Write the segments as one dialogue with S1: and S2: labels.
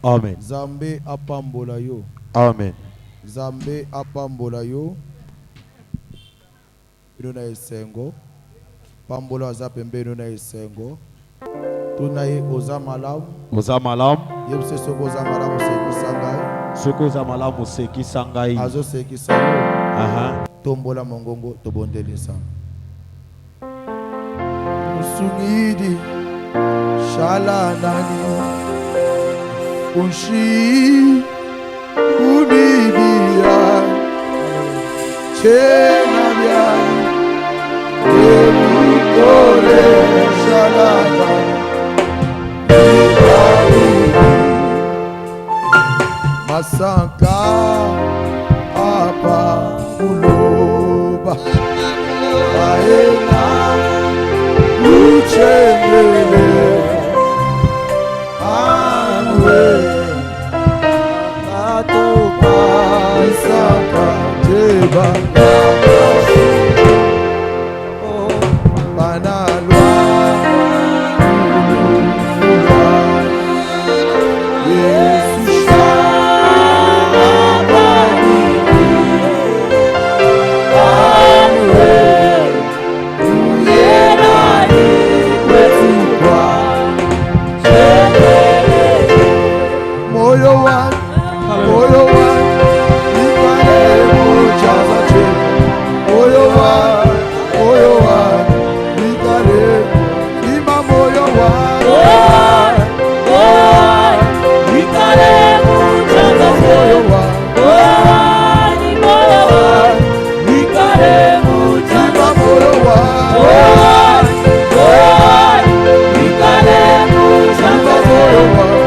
S1: Amen.
S2: Zambe apambola yo.
S1: Amen.
S2: Zambe apambola yo. Inuna esengo. Pambola zapembe inuna esengo. Tunaye ozamalam.
S1: Ozamalam.
S2: Yebse soko ozamalam seki sangai.
S1: Soko ozamalam seki sangai.
S2: Azo seki sango.
S1: Aha.
S2: Tombola mongongo tobondelisa. Musungidi shala nani ushi unibia chena bia temikole shala nani masanka apa uloba aena uchemele anwe atopa isaka teba banalwa Yesu shabani anwe uyerani kwetukwa moyo wangu ikale muchaza chema moyo wangu ikale ima moyo wangu ikale muchaza moyo wangu ikale muchaza moyo wangu ikale muchaza moyo wangu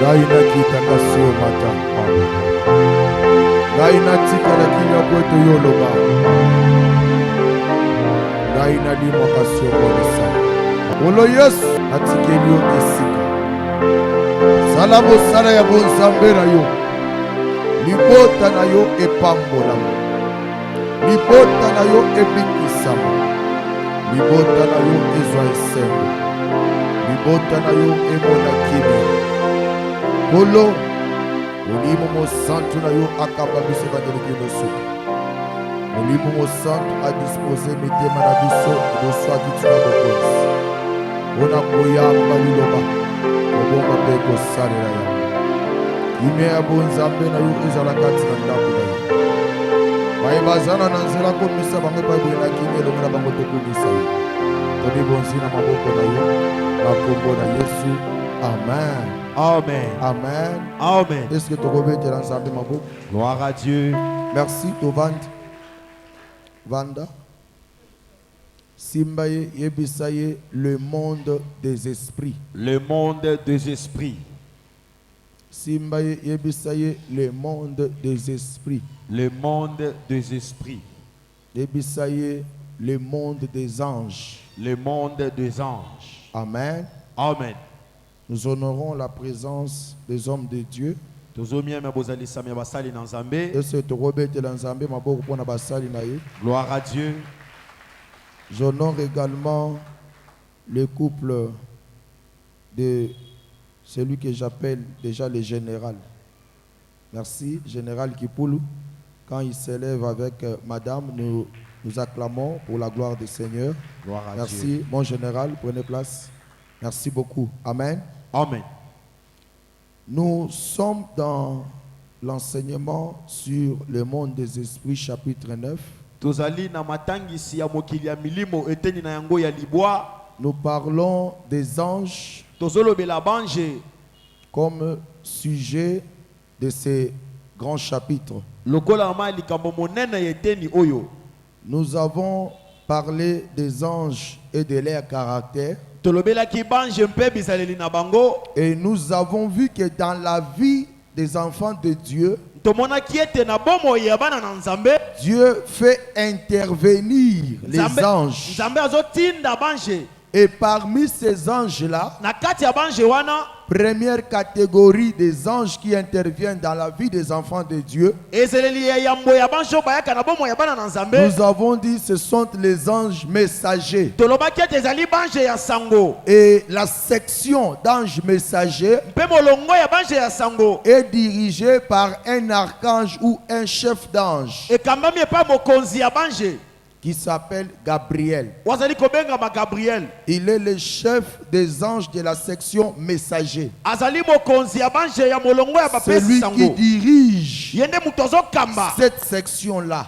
S2: Gaina kitakasio mata. Gaina tika na kinywa kwetu yoloba. Gaina lima kasio bonisa. Olo Yesu atikelio esika. Salamo sala ya bonzambe na yo. Libota na yo epambola. Libota na yo ebikisama. Libota na yo ezwa esengo. Libota na yo emona kimi. Kolo, olimo mo santo na yo akaba biso bandeli kino suka. Olimo mo santo a disposer mitema na biso doso akituna bokonzi. Ona koyamba liloba, obomba pe kosalela ya. Ime ya bonzambe na yo ezala kati na ndako na yo. Bayebazana na nzela komisa bango pa boye na kimi elongo na bango tokomisa yo. Toni bonzi na maboko na yo, na kombo na Yesu. Amen.
S1: Amen.
S2: Amen.
S1: Amen.
S2: Est-ce que tu reviens ensemble, ma boucle?
S1: Gloire à Dieu.
S2: Merci, Tovand. Vanda. Simbaye Yebisaye, le monde des esprits.
S1: Le monde des esprits.
S2: Simbaye Yebisaye, le monde des esprits.
S1: Le monde des esprits.
S2: Yebisaye, le monde des anges.
S1: Le monde des anges.
S2: Amen.
S1: Amen.
S2: Nous honorons la présence des hommes de Dieu.
S1: Gloire à Dieu.
S2: J'honore également le couple de celui que j'appelle déjà le général. Merci, général Kipoulou. Quand il s'élève avec madame, nous acclamons pour la gloire du Seigneur.
S1: Gloire à
S2: Merci,
S1: Dieu.
S2: mon général, prenez place. Merci beaucoup. Amen.
S1: Amen.
S2: Nous sommes dans l'enseignement sur le monde des esprits, chapitre 9. Nous parlons des anges comme sujet de ces grand chapitre. Nous avons parlé des anges et de leur caractère. Et nous avons vu que dans la vie des enfants de Dieu, Dieu fait intervenir les anges. Et parmi ces anges-là, première catégorie des anges qui interviennent dans la vie des enfants de Dieu, nous avons dit ce sont les anges messagers. Et la section d'anges messagers est dirigée par un archange ou un chef d'ange qui s'appelle Gabriel. Il est le chef des anges de la section messager. C'est lui qui dirige cette section-là.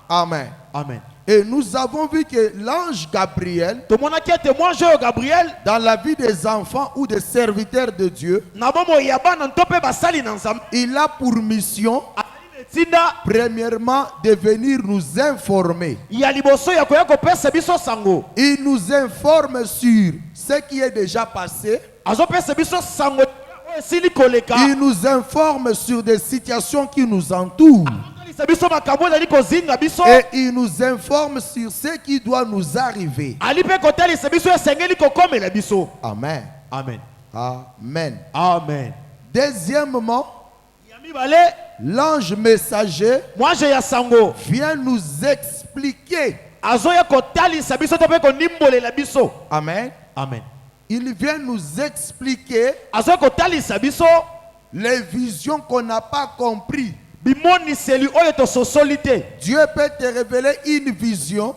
S2: Amen.
S1: Amen.
S2: Et nous avons vu que l'ange Gabriel, dans la vie des enfants ou des serviteurs de Dieu, il a pour mission premièrement de venir nous informer. Il nous informe sur ce qui est déjà passé. Il nous informe sur des situations qui nous entourent. Et il nous informe sur ce qui doit nous arriver. Amen.
S1: Amen.
S2: Amen.
S1: Amen.
S2: Deuxièmement, l'ange messager vient nous expliquer. Amen.
S1: Amen.
S2: Il vient nous expliquer les visions qu'on n'a pas comprises. Dieu peut te révéler une vision,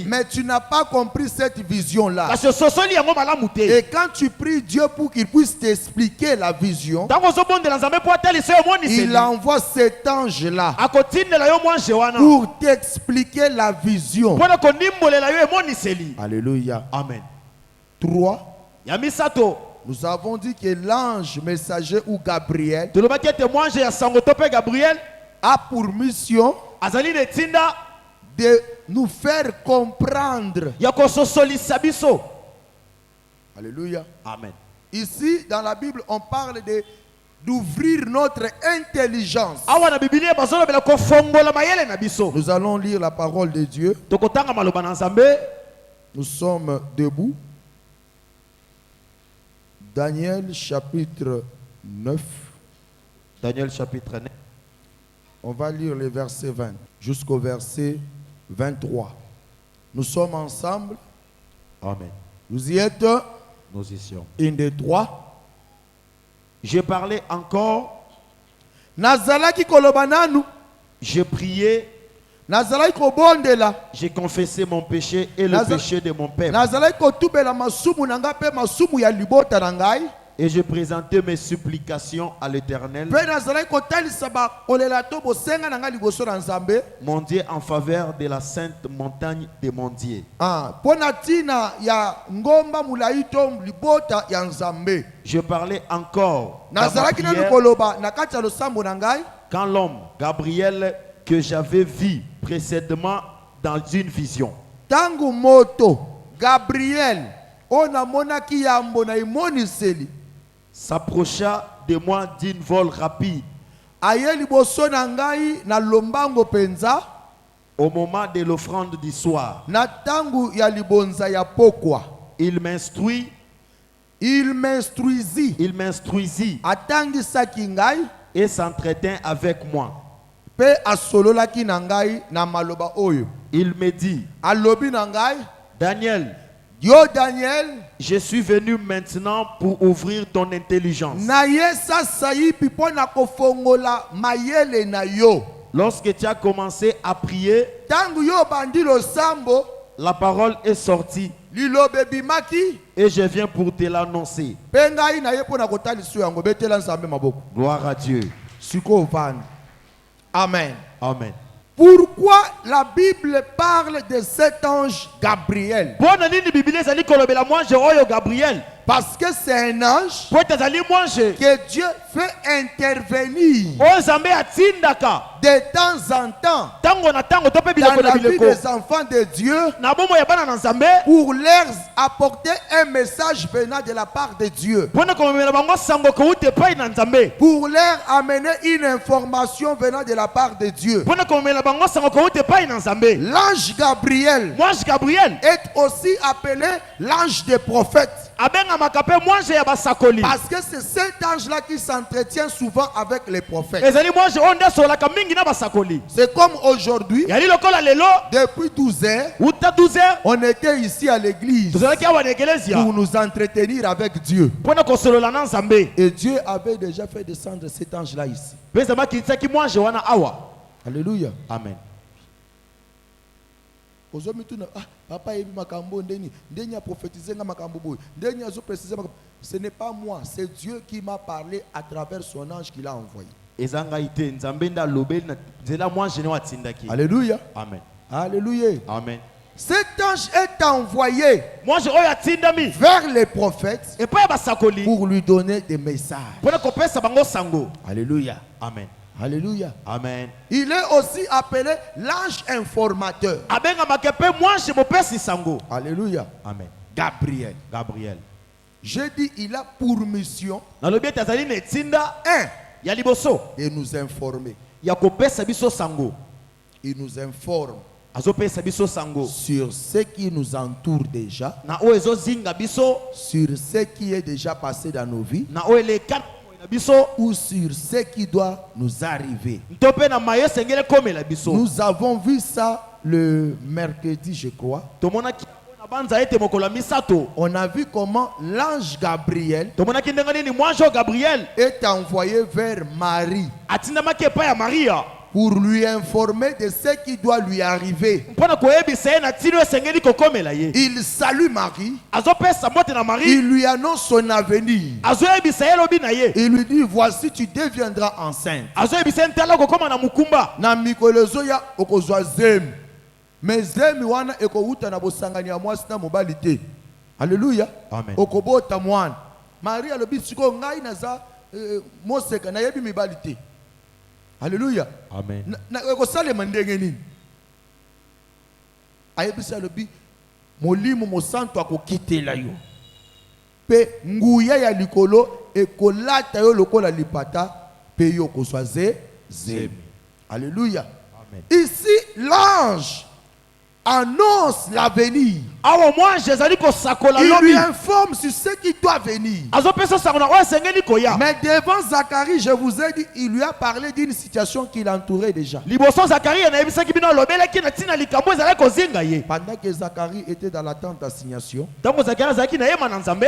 S2: mais tu n'as pas compris cette vision-là. Et quand tu pries Dieu pour qu'il puisse t'expliquer la vision, il envoie cet ange-là pour t'expliquer la vision. Alléluia.
S1: Amen.
S2: 3. Nous avons dit que l'ange messager ou Gabriel a pour mission de nous faire comprendre. Alléluia.
S1: Amen.
S2: Ici, dans la Bible, on parle d'ouvrir notre intelligence. Nous allons lire la parole de Dieu. Nous sommes debout. Daniel chapitre 9.
S1: Daniel chapitre 9.
S2: On va lire les versets 20 jusqu'au verset 23. Nous sommes ensemble.
S1: Amen.
S2: Vous y êtes?
S1: Nous y sommes.
S2: Une des trois.
S1: J'ai parlé encore.
S2: Nazalaki kolobananu.
S1: J'ai prié.
S2: Nazalaki kobondela.
S1: J'ai confessé mon péché et le péché de mon père.
S2: Nazalaki kotubela masumu nanga pe masumu ya libota nangai.
S1: Et je présentais mes supplications à l'Éternel, mon Dieu, en faveur de la sainte montagne de mon Dieu. Je parlais encore quand l'homme Gabriel que j'avais vu précédemment dans une vision.
S2: Tangu moto Gabriel ona monaki yambo na imoniseli
S1: s'approcha de moi d'une vol rapide. Au moment de l'offrande du soir, il m'instruisit et s'entretint avec moi. Il me dit, Daniel, je suis venu maintenant pour ouvrir ton intelligence. Lorsque tu as commencé à prier, la parole est sortie et je viens pour te l'annoncer. Gloire à Dieu.
S2: Amen.
S1: Amen.
S2: Pourquoi la Bible parle de cet ange Gabriel? Parce que c'est un ange
S1: po ete azali mwange
S2: que Dieu fait intervenir
S1: oyo nzambe atindaka
S2: de temps en temps
S1: tango na tango to mpe
S2: dans
S1: bileko
S2: la
S1: na
S2: vie
S1: bileko
S2: des enfants de Dieu
S1: na bomoi ya bana na nzambe
S2: pour leur apporter un message venant de la part de Dieu.
S1: mpona komemela bango sango kouta epai na nzambe
S2: Pour leur amener une information venant de la part de Dieu.
S1: mpona komemela bango sango kouta epai na nzambe.
S2: L'ange Gabriel
S1: Mwange Gabriel
S2: est aussi appelé l'ange des prophètes.
S1: abengamaka mpe mwange ya basakoli
S2: Parce que c'est cet ange-là qui s'entretient souvent avec les prophètes.
S1: ezali mwange oyo nde asololaka mingi na basakoli.
S2: C'est comme aujourd'hui,
S1: yali lokola lelo
S2: depuis 12 heures,
S1: uta 12 heures
S2: on était ici à l'église
S1: tozalaki awa na ekelezia
S2: pour nous entretenir avec Dieu.
S1: mpona kosolola na nzambe
S2: Et Dieu avait déjà fait descendre cet ange-là ici.
S1: mpe nzambe akitisaki mwange wana awa.
S2: Alléluia.
S1: Amen.
S2: Papa yebi makambo ndeni a prophétisé nga makambo boy ndeni azo préciser makambo. Ce n'est pas moi, c'est Dieu qui m'a parlé à travers son ange qu'il a envoyé.
S1: ezanga ite nzambe nda lobeli na nzela mwange ne watindaki.
S2: Alléluia.
S1: Amen.
S2: Alléluia.
S1: Amen.
S2: Cet ange est envoyé
S1: mwange oyo atindami
S2: vers les prophètes
S1: epai ya basakoli
S2: pour lui donner des messages.
S1: mpona kopesa bango sango.
S2: Alléluia.
S1: Amen.
S2: Alléluia.
S1: Amen.
S2: Il est aussi appelé l'ange informateur.
S1: abengamaka mpe mwange mopesi sango.
S2: Alléluia.
S1: Amen.
S2: Gabriel.
S1: Gabriel
S2: J'ai dit, il a pour mission
S1: nalobi ete azali na etinda ya liboso
S2: de nous informer.
S1: ya kopesa biso sango.
S2: Il nous informe
S1: azopesa biso sango
S2: sur ce qui nous entoure déjà,
S1: na oyo ezozinga biso
S2: sur ce qui est déjà passé dans nos vies,
S1: na oyo eleka na biso
S2: ou sur ce qui doit nous arriver.
S1: to mpe na maye esengeli ekomela biso.
S2: Nous avons vu ça le mercredi, je crois.
S1: tomonaki na banza ete mokolo ya misato
S2: On a vu comment l'ange Gabriel
S1: tomonaki ndenge nini mwange oyo Gabriel
S2: est envoyé vers Marie
S1: atindamaki epai ya Maria
S2: pour lui informer de ce qui doit lui arriver.
S1: mpona koyebisa ye na ntina oyo esengeli kokomela ye.
S2: Il salue Marie,
S1: azopesa mbote na Marie
S2: il lui annonce son avenir.
S1: azoyebisa ye lobi na ye
S2: Il lui dit, voici tu deviendras enceinte.
S1: azoyebisa ye ntala kokoma na mukumba
S2: Na mikolo ezoya okozwa zemi. Mais zemi wana ekowuta na bosangani ya mwasi na mobali te. Alléluia.
S1: Amen.
S2: Okobota mwana. Marie alobi siko ngai naza moseka na yebi mibali te. Alléluia.
S1: Amen.
S2: Na ekosalema ndenge nini? Ayebisa alobi molimo mosantu akokitela yo. Pe nguya ya likolo ekolata yo lokola lipata pe yo kozwa zemi. Alléluia.
S1: Amen.
S2: Ici l'ange annonce l'avenir.
S1: awa mwange ezali kosakola
S2: Il lui
S1: lobi
S2: informe sur ce qui doit venir.
S1: azopesa sango na oyo esengeli koya.
S2: Mais devant Zacharie, je vous ai dit, il lui a parlé d'une situation qui l'entourait déjà.
S1: liboso Zakari anayebisaki bino alobelaki na ntina likambo ezalaki kozinga ye.
S2: Pendant que Zacharie était dans l'attente d'assignation,
S1: ntango Zakari azalaki na yema na nzambe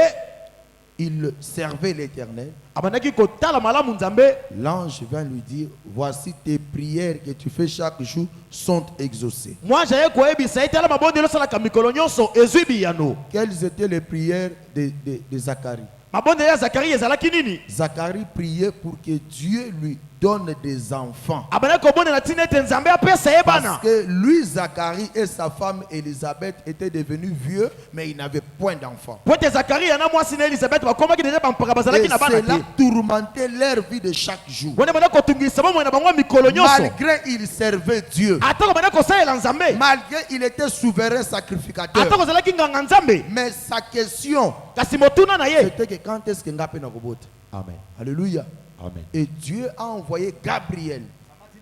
S2: il servait l'Éternel.
S1: abandaki kotala malamu nzambe.
S2: L'ange vient lui dire, voici tes prières que tu fais chaque jour sont exaucées.
S1: mwange aye koyebisa ye tala mabondeli osalaka mikolo nyonso ezwi biyano.
S2: Quelles étaient les prières de Zacharie?
S1: mabondeli ya Zakari ezalaki nini?
S2: Zacharie priait pour que Dieu lui donne des enfants.
S1: abandaki kobondela ntina ete nzambe apesa ye
S2: Parce
S1: bana.
S2: que lui, Zacharie et sa femme Élisabeth étaient devenus vieux, mais ils n'avaient point d'enfants.
S1: po ete Zakari na mwasi na Elisabeth bakomaki deja bampaka bazalaki
S2: Et
S1: na bana
S2: cela
S1: te.
S2: tourmentait leur vie de chaque jour.
S1: bone bana kotungisa bomoi na bango mikolo nyonso.
S2: Malgré il servait Dieu.
S1: atako bana kosalela nzambe.
S2: Malgré il était souverain sacrificateur.
S1: atako azalaki nganga nzambe.
S2: Mais sa question,
S1: kasi motuna na ye.
S2: c'était que quand est-ce que Ngapé n'a pas
S1: Amen.
S2: Alléluia.
S1: Amen.
S2: Et Dieu a envoyé Gabriel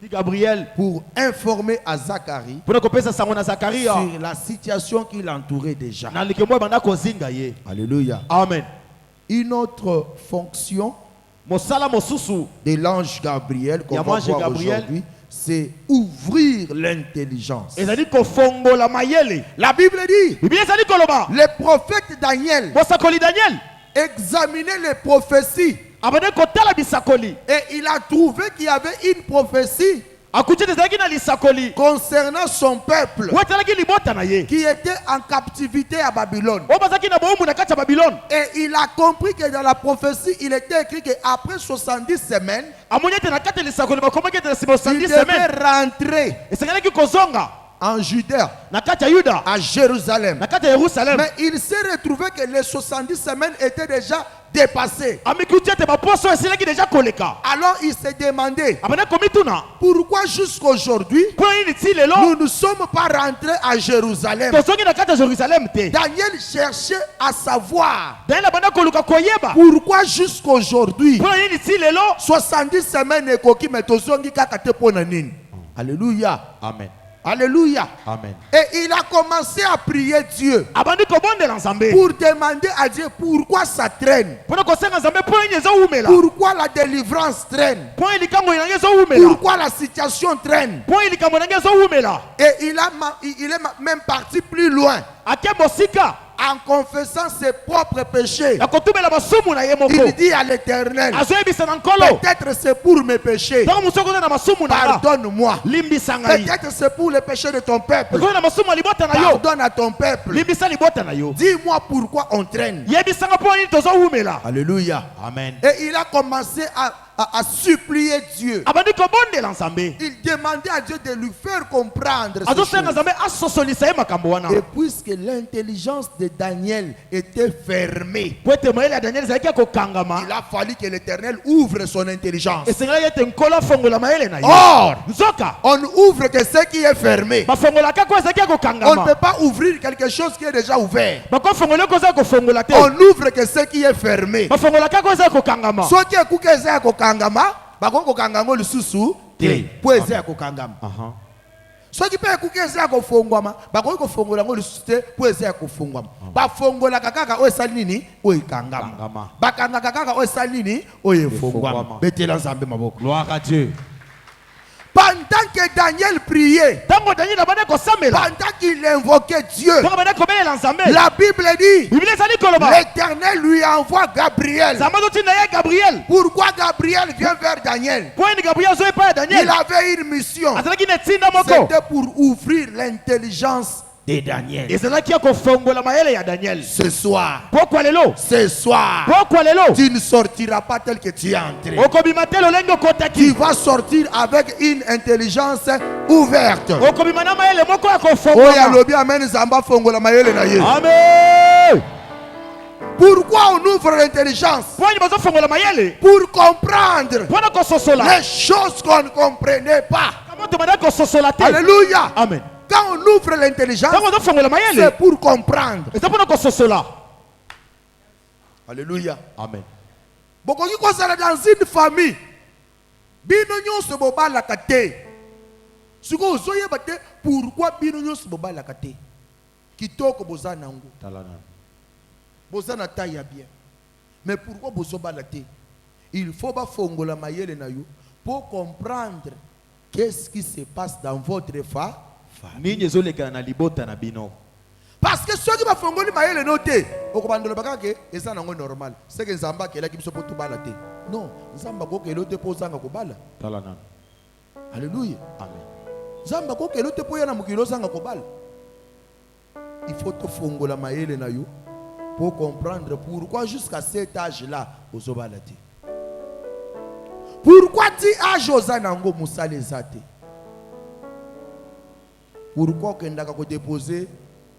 S1: Gabriel
S2: pour informer à Zacharie
S1: mpona kopesa sango na Zakaria
S2: sur la situation qui l'entourait déjà.
S1: na likembo ebanda kozinga ye.
S2: Alléluia.
S1: Amen.
S2: Une autre fonction
S1: mosala mosusu
S2: de l'ange Gabriel qu'on
S1: Ya
S2: va
S1: mwange
S2: voir
S1: Gabriel.
S2: aujourd'hui, c'est ouvrir l'intelligence.
S1: ezali kofongola mayele.
S2: La Bible dit,
S1: biblia ezali koloba
S2: le prophète Daniel
S1: mosakoli Daniel
S2: examinait les prophéties
S1: abandaki kotala bisakoli
S2: et il a trouvé qu'il y avait une prophétie
S1: akuti ete ezalaki na lisakoli
S2: concernant son peuple
S1: oyo etalaki libota na ye
S2: qui était en captivité à Babylone.
S1: oyo bazalaki na bowumbu na kati ya Babylone.
S2: Et il a compris que dans la prophétie, il était écrit qu'après 70 semaines,
S1: amoni ete na kati ya lisakoli bakomaki ete na nsima
S2: il
S1: 70
S2: devait
S1: semaine
S2: rentrer
S1: esengelaki kozonga
S2: en Judée,
S1: na kati ya Yuda,
S2: à Jérusalem.
S1: na kati ya Yerusalem.
S2: Mais il s'est retrouvé que les 70 semaines étaient déjà dépassées.
S1: Amikuti ete baposo esilaki déjà koleka.
S2: Alors il s'est demandé,
S1: Abana komituna.
S2: pourquoi jusqu'aujourd'hui,
S1: Pour ini ti lelo,
S2: nous ne sommes pas rentrés à Jérusalem.
S1: tozongi na kati ya Jerusalem te.
S2: Daniel cherchait à savoir,
S1: Daniel abana koluka koyeba.
S2: pourquoi jusqu'aujourd'hui,
S1: Pour ini ti lelo.
S2: 70 semaines ekoki mais tozongi kaka te pona nini. Alléluia.
S1: Amen.
S2: Alléluia.
S1: Amen.
S2: Et il a commencé à prier Dieu
S1: Abandi kobondela Nzambe.
S2: pour demander à Dieu pourquoi ça traîne.
S1: Pona kosenga Nzambe po ini ezo umela.
S2: Pourquoi la délivrance traîne.
S1: Po ini kango inange ezo umela.
S2: Pourquoi la situation traîne.
S1: Po ini kango inange ezo umela.
S2: Et il est même parti plus loin
S1: Ake bosika.
S2: en confessant ses propres péchés.
S1: Akotumela masumu na ye moko.
S2: Il dit à l'Éternel,
S1: Azoyebisa na nkolo.
S2: peut-être c'est pour mes péchés.
S1: Tango musoko na masumu na nga.
S2: Pardonne-moi.
S1: Limbisa ngai.
S2: Peut-être c'est pour les péchés de ton peuple.
S1: Ko na masumu libota na yo.
S2: Pardonne à ton peuple.
S1: Limbisa libota na yo.
S2: Dis-moi pourquoi on traîne.
S1: Yebisa nga po ini tozo umela.
S2: Alléluia.
S1: Amen.
S2: Et il a commencé à supplier Dieu.
S1: Abandi kobondela Nzambe.
S2: Il demandait à Dieu de lui faire comprendre ces
S1: Azosenga
S2: choses.
S1: Nzambe asosolisa ye makambo wana.
S2: Et puisque l'intelligence de Daniel était fermée,
S1: Po ete moyele ya Daniel ezalaki ya kokangama.
S2: il a fallu que l'Éternel ouvre son intelligence.
S1: Esengeli ete nkolo afongola mayele na ye.
S2: Or,
S1: Nzoka.
S2: on ouvre que ce qui est fermé.
S1: Bafongolaka ko ezalaki ya
S2: On ne
S1: kokangama.
S2: peut pas ouvrir quelque chose qui est déjà ouvert.
S1: Bakofongola ko ezali kofongola te.
S2: On ouvre que ce qui est fermé.
S1: Bafongolaka ko ezali kokangama.
S2: Ce qui est kuke eza kokangama, bako kokangama lisusu te. Po eza kokangama. soki mpe ekuki eza kofongwama bakoki kofongola yango lisusu te po eza ya kofongwama bafongolaka kaka oyo esali nini oyo ekangama bakangaka kaka oyo esali nini oyo efongwama betela Nzambe maboko.
S1: Gloire à Dieu.
S2: Pendant que Daniel priait,
S1: pendant
S2: qu'il invoquait Dieu,
S1: la
S2: Bible dit l'Éternel lui envoie Gabriel. Pourquoi Gabriel vient vers Daniel? Il avait une mission. C'était pour ouvrir l'intelligence de Daniel. Ce soir, tu ne sortiras pas tel que tu es entré. Tu vas sortir avec une intelligence ouverte.
S1: Amen.
S2: Pourquoi on ouvre l'intelligence? Pour comprendre les choses qu'on ne comprenait pas. Alléluia.
S1: Amen.
S2: Quand on ouvre l'intelligence, c'est pour comprendre. Alléluia.
S1: Amen.
S2: Beaucoup qui concerne dans une famille, binonyo se boba la kate. Ce que vous voyez, pourquoi binonyo se boba la kate? Kitoko boza nango. Boza na taille bien. Mais pourquoi bozo balate? Il faut pas fongola mayele na yo pour comprendre qu'est-ce qui se passe dans votre famille. Parce que ceux qui vont faire mayele noté, au commandement de bagage, et ça n'est pas normal. C'est que Zamba qui est là qui se peut tout balater. Non, Zamba ko ke lote po zanga ko bala. Alléluia. Amen. Zamba ko ke lote po yana mukilo zanga ko bala. Il faut te fongola mayele na yo pour comprendre pourquoi jusqu'à cet âge-là ozo balate. Pourquoi ti âge ozanango musale zate? Pourquoi que ndaka ko déposer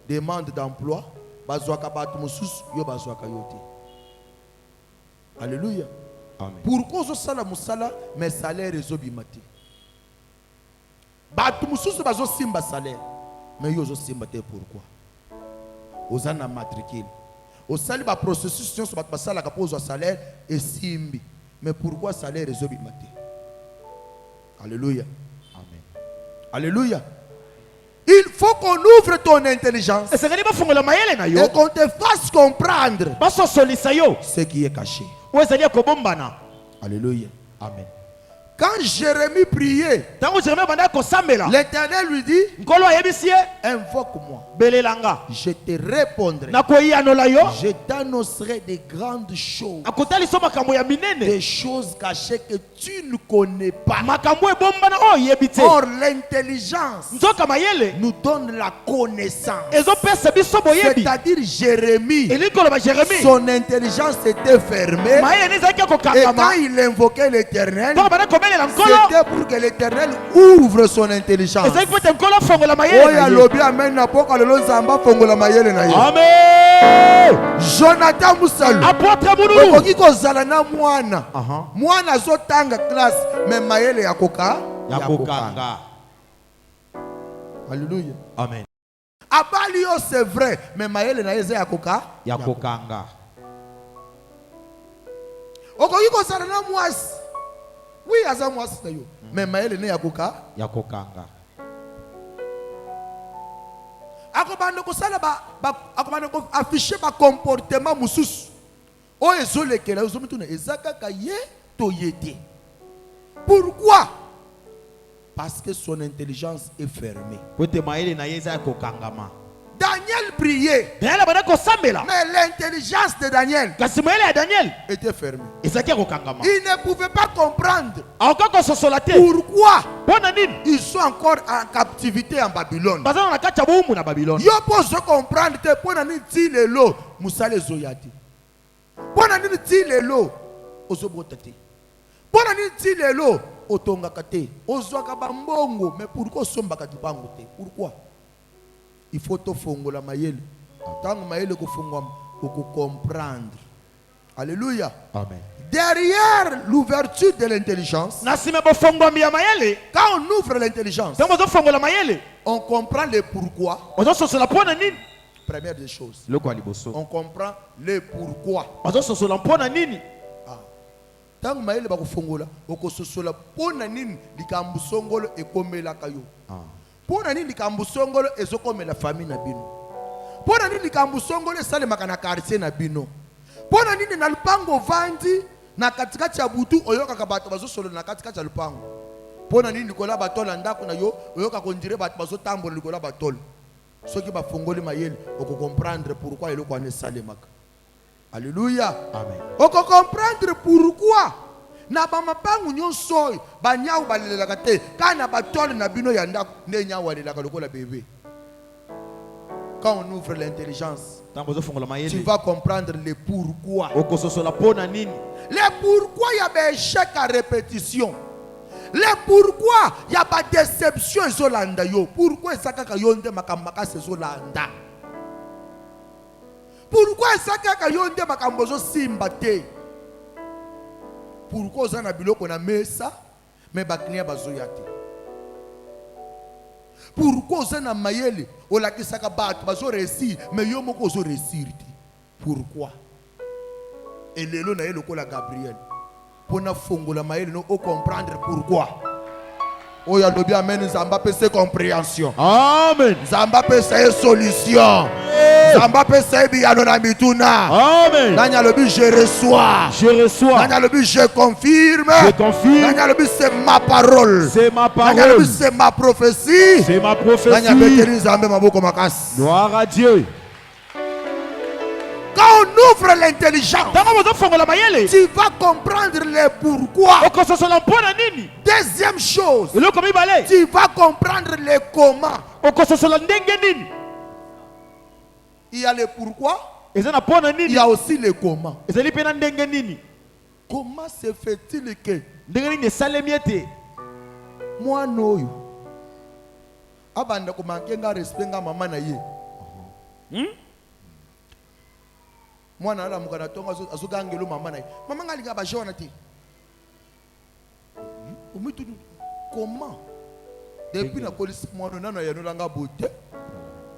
S2: demande d'emploi bazwaka batu mususu yo bazwaka yote. Alléluia. Amen. Pourquoi zo sala musala mais salaire ezo bimati? Batu mususu bazo simba salaire mais yo zo simba te pourquoi? Ozana matricule. Au sali ba processus sur bat basala ka pozo salaire et simbi. Mais pourquoi salaire ezo bimati? Alléluia. Amen. Alléluia. Il faut qu'on ouvre ton intelligence et qu'on te fasse comprendre ce qui est caché. Alléluia. Amen. Quand Jérémie priait, l'Éternel lui dit, invoque-moi. Je te répondrai. Je t'annoncerai des grandes choses. Des choses cachées que tu ne connais pas. Or, l'intelligence nous donne la connaissance. C'est-à-dire Jérémie, son intelligence était fermée. Et quand il invoquait l'Éternel, C'était pour que l'Éternel ouvre son intelligence.
S1: Amen.
S2: Jonathan Moussalou. Okoki kozala na mwana. Mwana azotanga classe mais mayele yakoka.
S1: Yakokanga.
S2: Alléluia.
S1: Amen.
S2: Abalio c'est vrai mais mayele na yeze yakoka.
S1: Yakokanga.
S2: Okoki kozala na mwasi. Oui, aza mwasi na yo. Mais mayele ne yakoka.
S1: Yakokanga.
S2: Akobanda kosala akobanda ko afficher ba comportement mususu. O ezolekela ozomituna ezakaka ye to yete. Pourquoi? Parce que son intelligence est fermée. Daniel priait. Mais l'intelligence de Daniel était fermée. Il ne pouvait pas comprendre pourquoi ils sont encore en captivité en Babylone. Yo pose comprendre que pour nani ti lelo musale zoyati. Pour nani ti lelo ozobotati. Pour nani ti lelo otonga kate. Ozwaka bambongo mais pourquoi sombaka dipango te? Pourquoi? Il faut te fongola mayele. Tant mayele ko fongwa ko comprendre. Alléluia.
S1: Amen.
S2: Derrière l'ouverture de l'intelligence, quand on ouvre l'intelligence, on comprend le pourquoi. Première des choses, on comprend le pourquoi. Tant que mayele ba ko fongola, oko sosola pona nini likambu songolo ekomela kayo. Pona nini likambu songolo ezokomela famille na bino. Pona nini likambu songolo esalemaka na quartier na bino. Pona nini na lupango vandi na katikati ya butu oyoka kabato bazosolo na katikati ya lupango. Pona nini likola batola ndako na yo oyoka kondire bato bazotambola likola batola. Soki ba fongoli mayele oko comprendre pourquoi eloko ane salemaka. Alléluia. Amen. Oko comprendre pourquoi na ba mapangu nyonso ba nyau balelaka te kana batole na bino ya ndako ne nyau walelaka lokola bébé. Quand on ouvre l'intelligence, tu vas comprendre le pourquoi. Le pourquoi il y a des échecs à répétition. Le pourquoi il y a pas déception zolanda yo. Pourquoi ça kaka yonde makamaka se zolanda. Pourquoi ça kaka yonde makambozo simbate. Pourquoi ça na biloko na mesa mais ba client bazoyate. Pourquoi ça na mayele o la kisaka bato bazo réussir mais yo moko zo réussir. Pourquoi? Et lelo na yelo ko la Gabriel. Pona fongola mayele no o comprendre pourquoi. Oh ya lobi amen Zamba pe se compréhension.
S1: Amen.
S2: Zamba pe se solution. Zamba pe se biano na mituna.
S1: Amen.
S2: Nanya lobi je reçois.
S1: Je reçois.
S2: Nanya lobi je confirme.
S1: Je confirme.
S2: Nanya lobi c'est ma parole.
S1: C'est ma parole.
S2: Nanya lobi c'est ma prophétie.
S1: C'est ma prophétie.
S2: Nanya beteli Zamba maboko makas.
S1: Gloire à Dieu.
S2: Quand on ouvre l'intelligence, tu vas comprendre le pourquoi. Deuxième chose, tu vas comprendre le comment. Il y a le pourquoi, il y a aussi le comment. Comment se fait-il que moi noyo abanda ko mankenga respect nga mama na ye. Moi na la mukana tonga azogangelo mama na ye. Mama ngalinga ba jona ti. Comment? Depuis na kolisi mwana na ya no langa bote.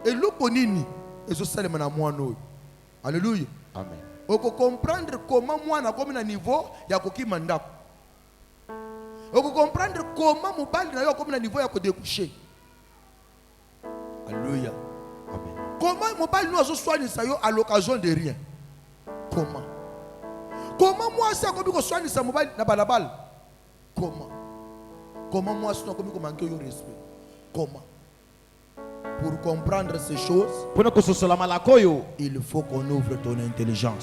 S2: Eloko nini ezo salema na mwana oyo. Alléluia.
S1: Amen.
S2: Oko comprendre comment mwana komi na niveau ya kokima ndako. Oko comprendre comment mobali na yo komi na niveau ya ko découcher. Alléluia.
S1: Amen.
S2: Comment mobali no azo soignisa yo à l'occasion de rien. Comment? Comment moi ça comme soigner sa mobile na balabal? Comment? Comment moi ça comme manquer au respect? Comment? Pour comprendre ces choses, il faut qu'on ouvre ton intelligence.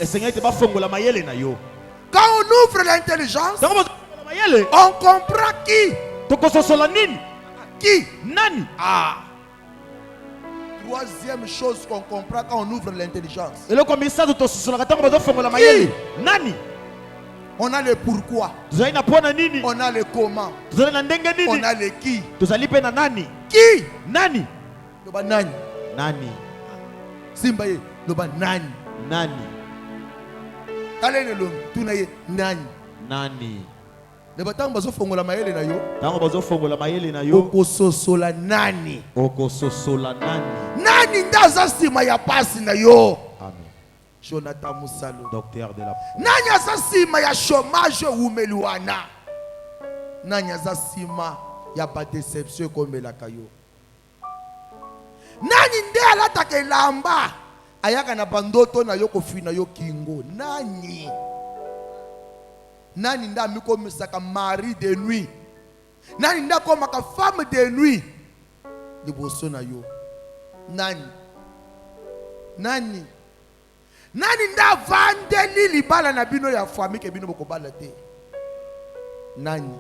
S2: Quand on ouvre l'intelligence, on comprend qui? Qui?
S1: Nani?
S2: Ah. Troisième chose qu'on comprend quand on ouvre l'intelligence.
S1: Nani?
S2: On a le pourquoi.
S1: Tuzali na pona nini?
S2: On a le comment.
S1: Tuzali na ndenge nini?
S2: On a le qui.
S1: Tuzali pe na nani?
S2: Qui?
S1: Nani?
S2: Loba nani?
S1: Nani?
S2: Simba ye. Loba nani?
S1: Nani?
S2: Talene lo tuna ye nani?
S1: Nani?
S2: Loba tango bazo fongola mayele na yo.
S1: Tango bazo fongola mayele na yo.
S2: Okososola nani?
S1: Okososola nani?
S2: Nani ndaza sima ya pasi na yo?
S1: Amen.
S2: Jonathan Musalo.
S1: Docteur de la...
S2: Nani aza sima ya chômage umeliwana? Nani aza sima ya ba déception komelaka yo? Nani nde alataka elamba ayaka na bandoto na yo kofina yo kingo? Nani? Nani nda mikomisaka mari de nuit? Nani nda komaka femme de nuit? Liboso na yo. Nani? Nani? Nani nda vandeli libala na bino ya famille ke bino bokobala te? Nani?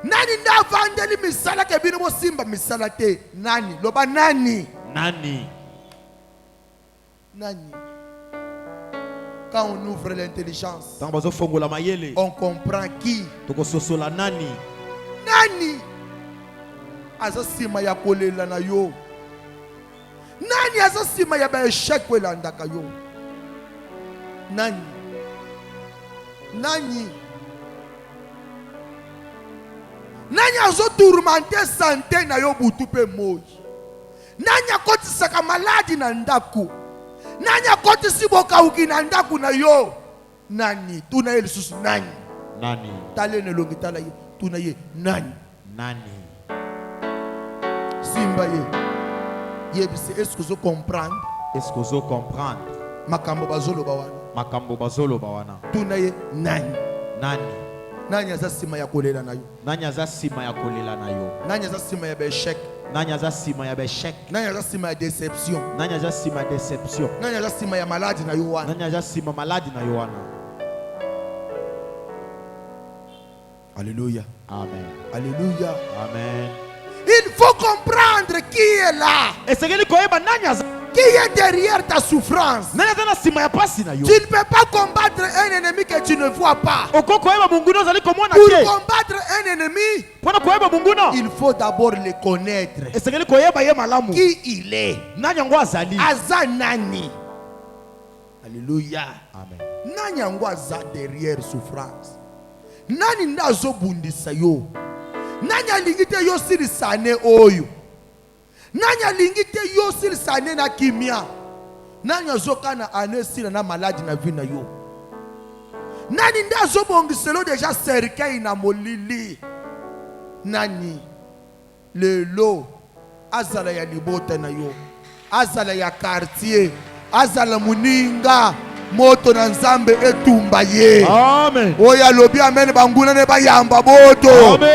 S2: Nani nda vandeli misala ke bino bosimba misala te? Nani? Loba nani?
S1: Nani?
S2: Nani? Quand on ouvre l'intelligence,
S1: Tango bazo fongola mayele.
S2: on comprend qui?
S1: Tokososola nani?
S2: Nani? Aza sima ya kolela na yo. Nani aza sima ya ba échec welandaka yo? Nani? Nani? Nani azo tourmenter santé na yo butu pe moi? Nani akotisaka maladi na ndako? Nani akotisi bokauki na ndako na yo? Nani? Tuna ye lisusu nani?
S1: Nani?
S2: Talene longi tala ye. Tuna ye nani?
S1: Nani?
S2: Simba ye. Yebise, est-ce que vous comprenez?
S1: Est-ce que vous comprendre?
S2: Makambo bazolo bawana.
S1: Makambo bazolo bawana.
S2: Tuna ye nani?
S1: Nani?
S2: Nani aza sima ya kolela na yo?
S1: Nani aza sima ya kolela na yo?
S2: Nani aza sima ya échec?
S1: Nani aza sima ya beshek?
S2: Nani aza sima ya déception?
S1: Nani aza sima ya deception?
S2: Nani aza sima ya maladie na yo wana?
S1: Nani aza sima maladi na yo wana?
S2: Alléluia.
S1: Amen.
S2: Alléluia.
S1: Amen.
S2: Il faut comprendre qui est là.
S1: Esengeli koyeba nani aza?
S2: Qui est derrière ta souffrance?
S1: Nani aza na sima ya pasi na yo?
S2: Tu ne peux pas combattre un ennemi que tu ne vois pas.
S1: Oko koyeba munguno zali komona
S2: Pour
S1: te.
S2: combattre un ennemi,
S1: Pona koyeba munguno.
S2: il faut d'abord le connaître.
S1: Esengeli koyeba ye malamu.
S2: Qui il est?
S1: Nani yango azali?
S2: Aza nani? Alléluia.
S1: Amen.
S2: Nani yango aza derrière souffrance? Nani ndazo bundisa yo? Nani alingi te yo silisane oyo? Nani alingi te yo silisane na kimia? Nani azoka na anesila na maladi na vie na yo? Nani ndazo bongiselo deja cercueil na molili? Nani? Lelo azala ya libota na yo, azala ya quartier, azala muninga moto na nzambe etumba ye.
S1: Amen.
S2: Oya lobi amen banguna ne bayamba boto.
S1: Amen.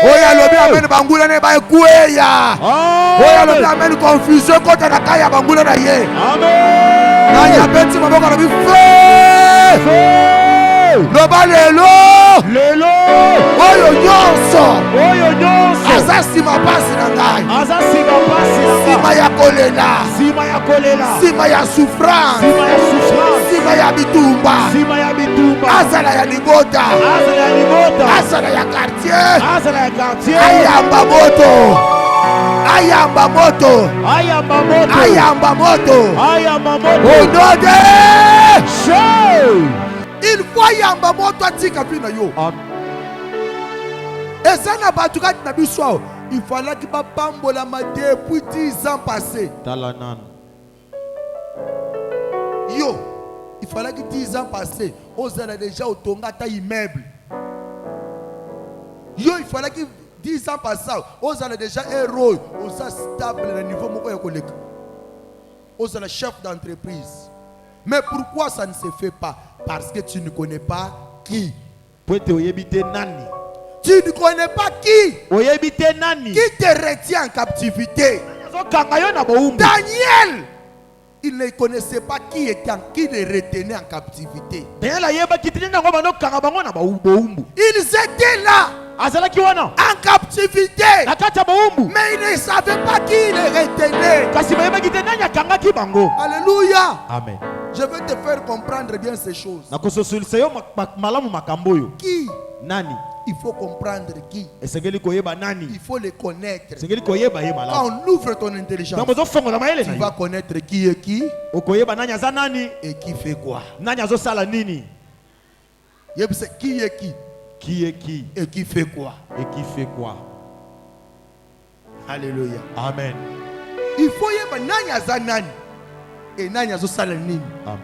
S2: Oya lobi amen banguna ne baekueya. Oya lobi amen confusion kota na kaya banguna na ye.
S1: Amen.
S2: Nanya beti maboko lobi fe. Loba lelo.
S1: Lelo.
S2: Oyo nyonso.
S1: Oyo nyonso.
S2: Aza sima pasi na ngai.
S1: Aza sima pasi na ngai.
S2: Sima ya kolela.
S1: Sima ya kolela.
S2: Sima ya souffrance.
S1: Sima ya souffrance.
S2: Sima ya bitumba.
S1: Sima ya bitumba.
S2: Azala ya libota.
S1: Azala ya libota.
S2: Azala ya quartier.
S1: Azala ya quartier.
S2: Ayamba moto. Ayamba moto.
S1: Ayamba moto.
S2: Ayamba moto.
S1: Ayamba moto.
S2: Onode.
S1: Show.
S2: Il faut yamba moto atika pina yo. Ezana batukati na biso. Il fallait que bapambola ma depuis 10 ans passés.
S1: Talanan.
S2: Yo, il fallait que 10 ans passés, on a déjà au tongata immeuble. Yo, il fallait que 10 ans passés, on a déjà un rôle, on a stable à niveau économique. On a le chef d'entreprise. Mais pourquoi ça ne se fait pas? Parce que tu ne connais pas qui. Tu ne connais pas qui. Qui te retient en captivité. Daniel, il ne connaissait pas qui le retenait en captivité. Ils étaient là en captivité, mais ils ne savaient pas qui le retenait. Alléluia.
S1: Amen.
S2: Je veux te faire comprendre bien ces choses.
S1: Na kososolisa yo malamu makambo oyo.
S2: Qui?
S1: Nani?
S2: Il faut comprendre qui.
S1: Esengeli koyeba nani?
S2: Il faut les connaître.
S1: Esengeli koyeba ye malamu.
S2: Quand on ouvre ton intelligence,
S1: Donc bozo fongola mayele
S2: tu
S1: na
S2: vas
S1: yo.
S2: connaître qui est qui
S1: Okoyeba nani aza nani?
S2: et qui fait quoi.
S1: Nani azo sala nini?
S2: Qui est qui
S1: Qui est qui?
S2: et qui fait quoi.
S1: Et qui fait quoi?
S2: Alléluia.
S1: Amen.
S2: Il faut yeba nani aza nani et nani azo sala nini.
S1: Amen.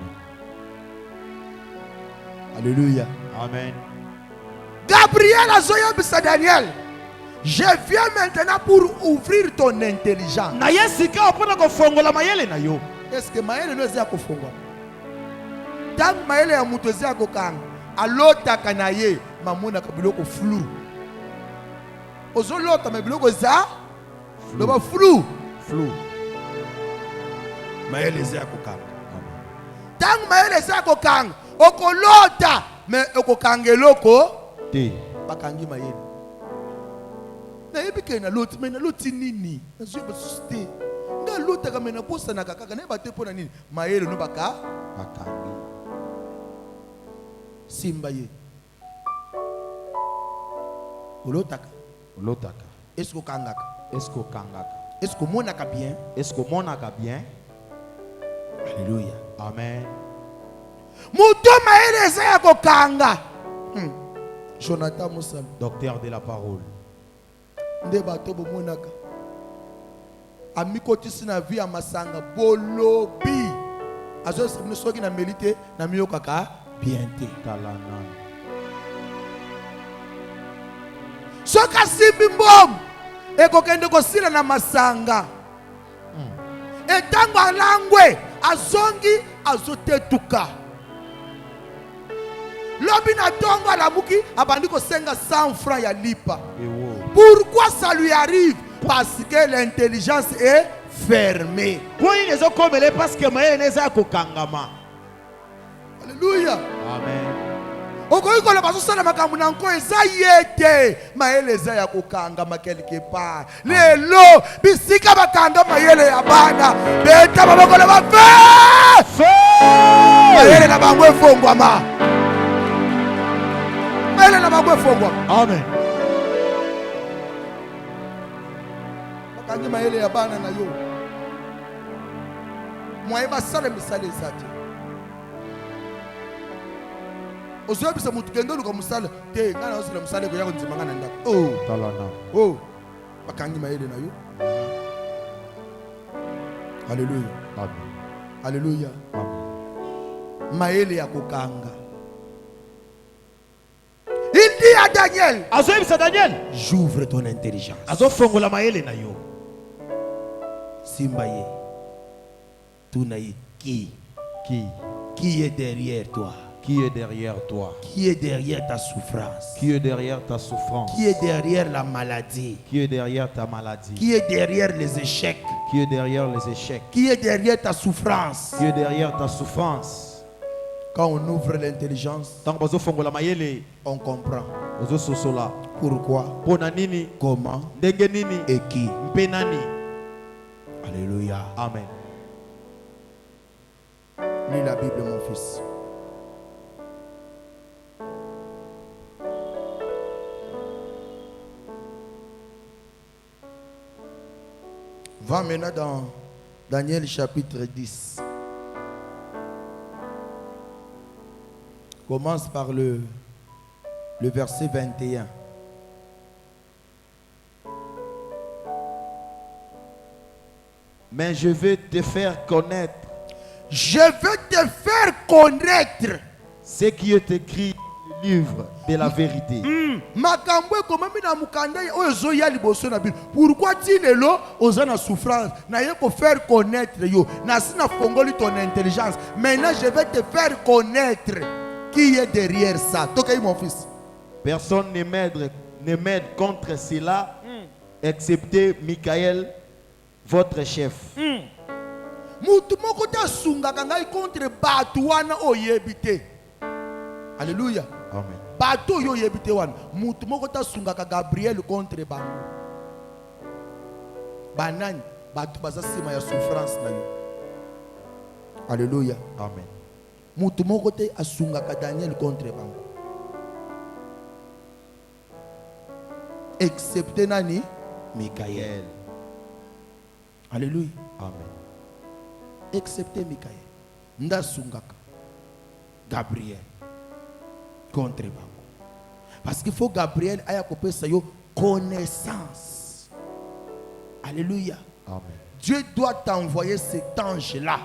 S2: Alléluia.
S1: Amen.
S2: Gabriel azoyebisa Daniel, je viens maintenant pour ouvrir ton intelligence.
S1: Na yesika opona ko fongola mayele na yo.
S2: Est-ce que mayele no eza kofonga? Tant mayele ya muto eza kokanga, alotaka na ye mamona ka biloko flou. Ozolota me biloko za loba flou.
S1: Flou.
S2: Mayele eza kokanga. Tant mayele eza kokanga, okolota me okokanga eloko
S1: Te.
S2: bakangi mayele. Na yebike na loti me na loti nini? Na zoba suste. Nga lota ka me na posa na kaka na bate pona nini? Mayele no baka
S1: Bakangi.
S2: simba ye. Olotaka.
S1: Lotaka.
S2: Est-ce que kangaka?
S1: Est-ce que kangaka?
S2: Est-ce que monaka bien?
S1: Est-ce que monaka bien?
S2: Alléluia.
S1: Amen.
S2: Muto mayele eza ya kokanga. Jonathan Moussam.
S1: Docteur de la parole.
S2: Nde bato bomonaka. Amikotisi na vie ya masanga bolobi. Azo sabine soki na melite na miyo kaka bien te.
S1: Talana.
S2: Soka simbi mbom ekokende kosila na masanga. Etango alangwe azongi azotetuka. Lobi na tongo alamuki abandi kosenga 100 francs ya lipa. Pourquoi ça lui arrive? Parce que l'intelligence est fermée.
S1: Point les okomele parce que mayele neza kokangama.
S2: Alléluia.
S1: Amen.
S2: Okoyi kola bazosala makambo na nko eza yete mayele eza ya kokangama quelque part. Lelo bisika bakanga mayele ya bana beta babokola bafe. Mayele na bango efongwama. Mayele na bango efongwama.
S1: Amen.
S2: Bakangi mayele ya bana na yo. Mwaye basala misale ezate. Ozoyebisa mutu kende luka musala te ngana osila musala ko yako nzima ngana ndako. Oh,
S1: Talana.
S2: oh. Bakangi mayele na yo. Alléluia.
S1: Amen.
S2: Alléluia.
S1: Amen.
S2: Mayele ya kokanga. Il dit à Daniel,
S1: Azoyebisa Daniel.
S2: j'ouvre ton intelligence.
S1: Azo fongola mayele na yo.
S2: Simbaye. Tunaï qui est derrière toi?
S1: Qui est derrière toi?
S2: Qui est derrière ta souffrance?
S1: Qui est derrière ta souffrance?
S2: Qui est derrière la maladie?
S1: Qui est derrière ta maladie?
S2: Qui est derrière les échecs?
S1: Qui est derrière les échecs?
S2: Qui est derrière ta souffrance?
S1: Qui est derrière ta souffrance?
S2: Quand on ouvre l'intelligence,
S1: Tant que bazo fongola mayele,
S2: on comprend
S1: ozo sosola.
S2: pourquoi,
S1: Pona nini?
S2: comment
S1: Ndenge nini?
S2: et qui.
S1: Mpe nani?
S2: Alléluia.
S1: Amen.
S2: Lis la Bible, mon fils. Va maintenant dans Daniel chapitre 10. Commence par le verset 21.
S1: Mais je vais te faire connaître
S2: Je veux te faire connaître.
S1: ce qui est écrit dans le livre de la vérité.
S2: Makambo ekomami na mukanda oyo ezoya liboso na bino. Pourquoi ti lelo oza na souffrance? Na ye ko faire connaître yo. Na sina fongoli ton intelligence. Maintenant je vais te faire connaître qui est derrière ça. Toka mon fils.
S1: Personne ne m'aide contre cela, excepté Michael, votre chef.
S2: Mutu moko ta sunga kangai contre batu wana oyebi te. Alléluia.
S1: Amen.
S2: Bato yo yebite wana. Mutu moko ta sunga ka Gabriel contre bango. Banani batu baza sima ya souffrance na yo. Alléluia.
S1: Amen.
S2: mutu moko te asungaka Daniel contre bango. Excepté nani? Michael. Alléluia.
S1: Amen.
S2: Excepté Michael. Nda sungaka Gabriel contre bango. Parce qu'il faut Gabriel aya kopesa yo connaissance. Alléluia.
S1: Amen.
S2: Dieu doit t'envoyer cet ange-là,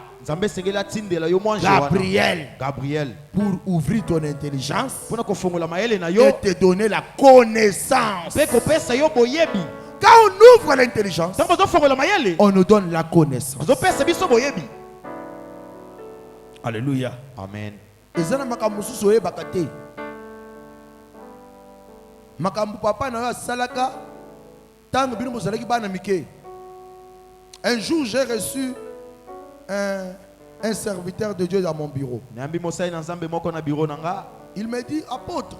S1: Gabriel,
S2: pour ouvrir ton intelligence
S1: et
S2: et te donner la connaissance. Quand on ouvre l'intelligence, on nous donne la connaissance. Alléluia.
S1: Amen.
S2: Makambu papa na yo salaka tango bino mozalaki bana mike. Un jour j'ai reçu un serviteur de Dieu dans mon bureau. Il me dit apôtre,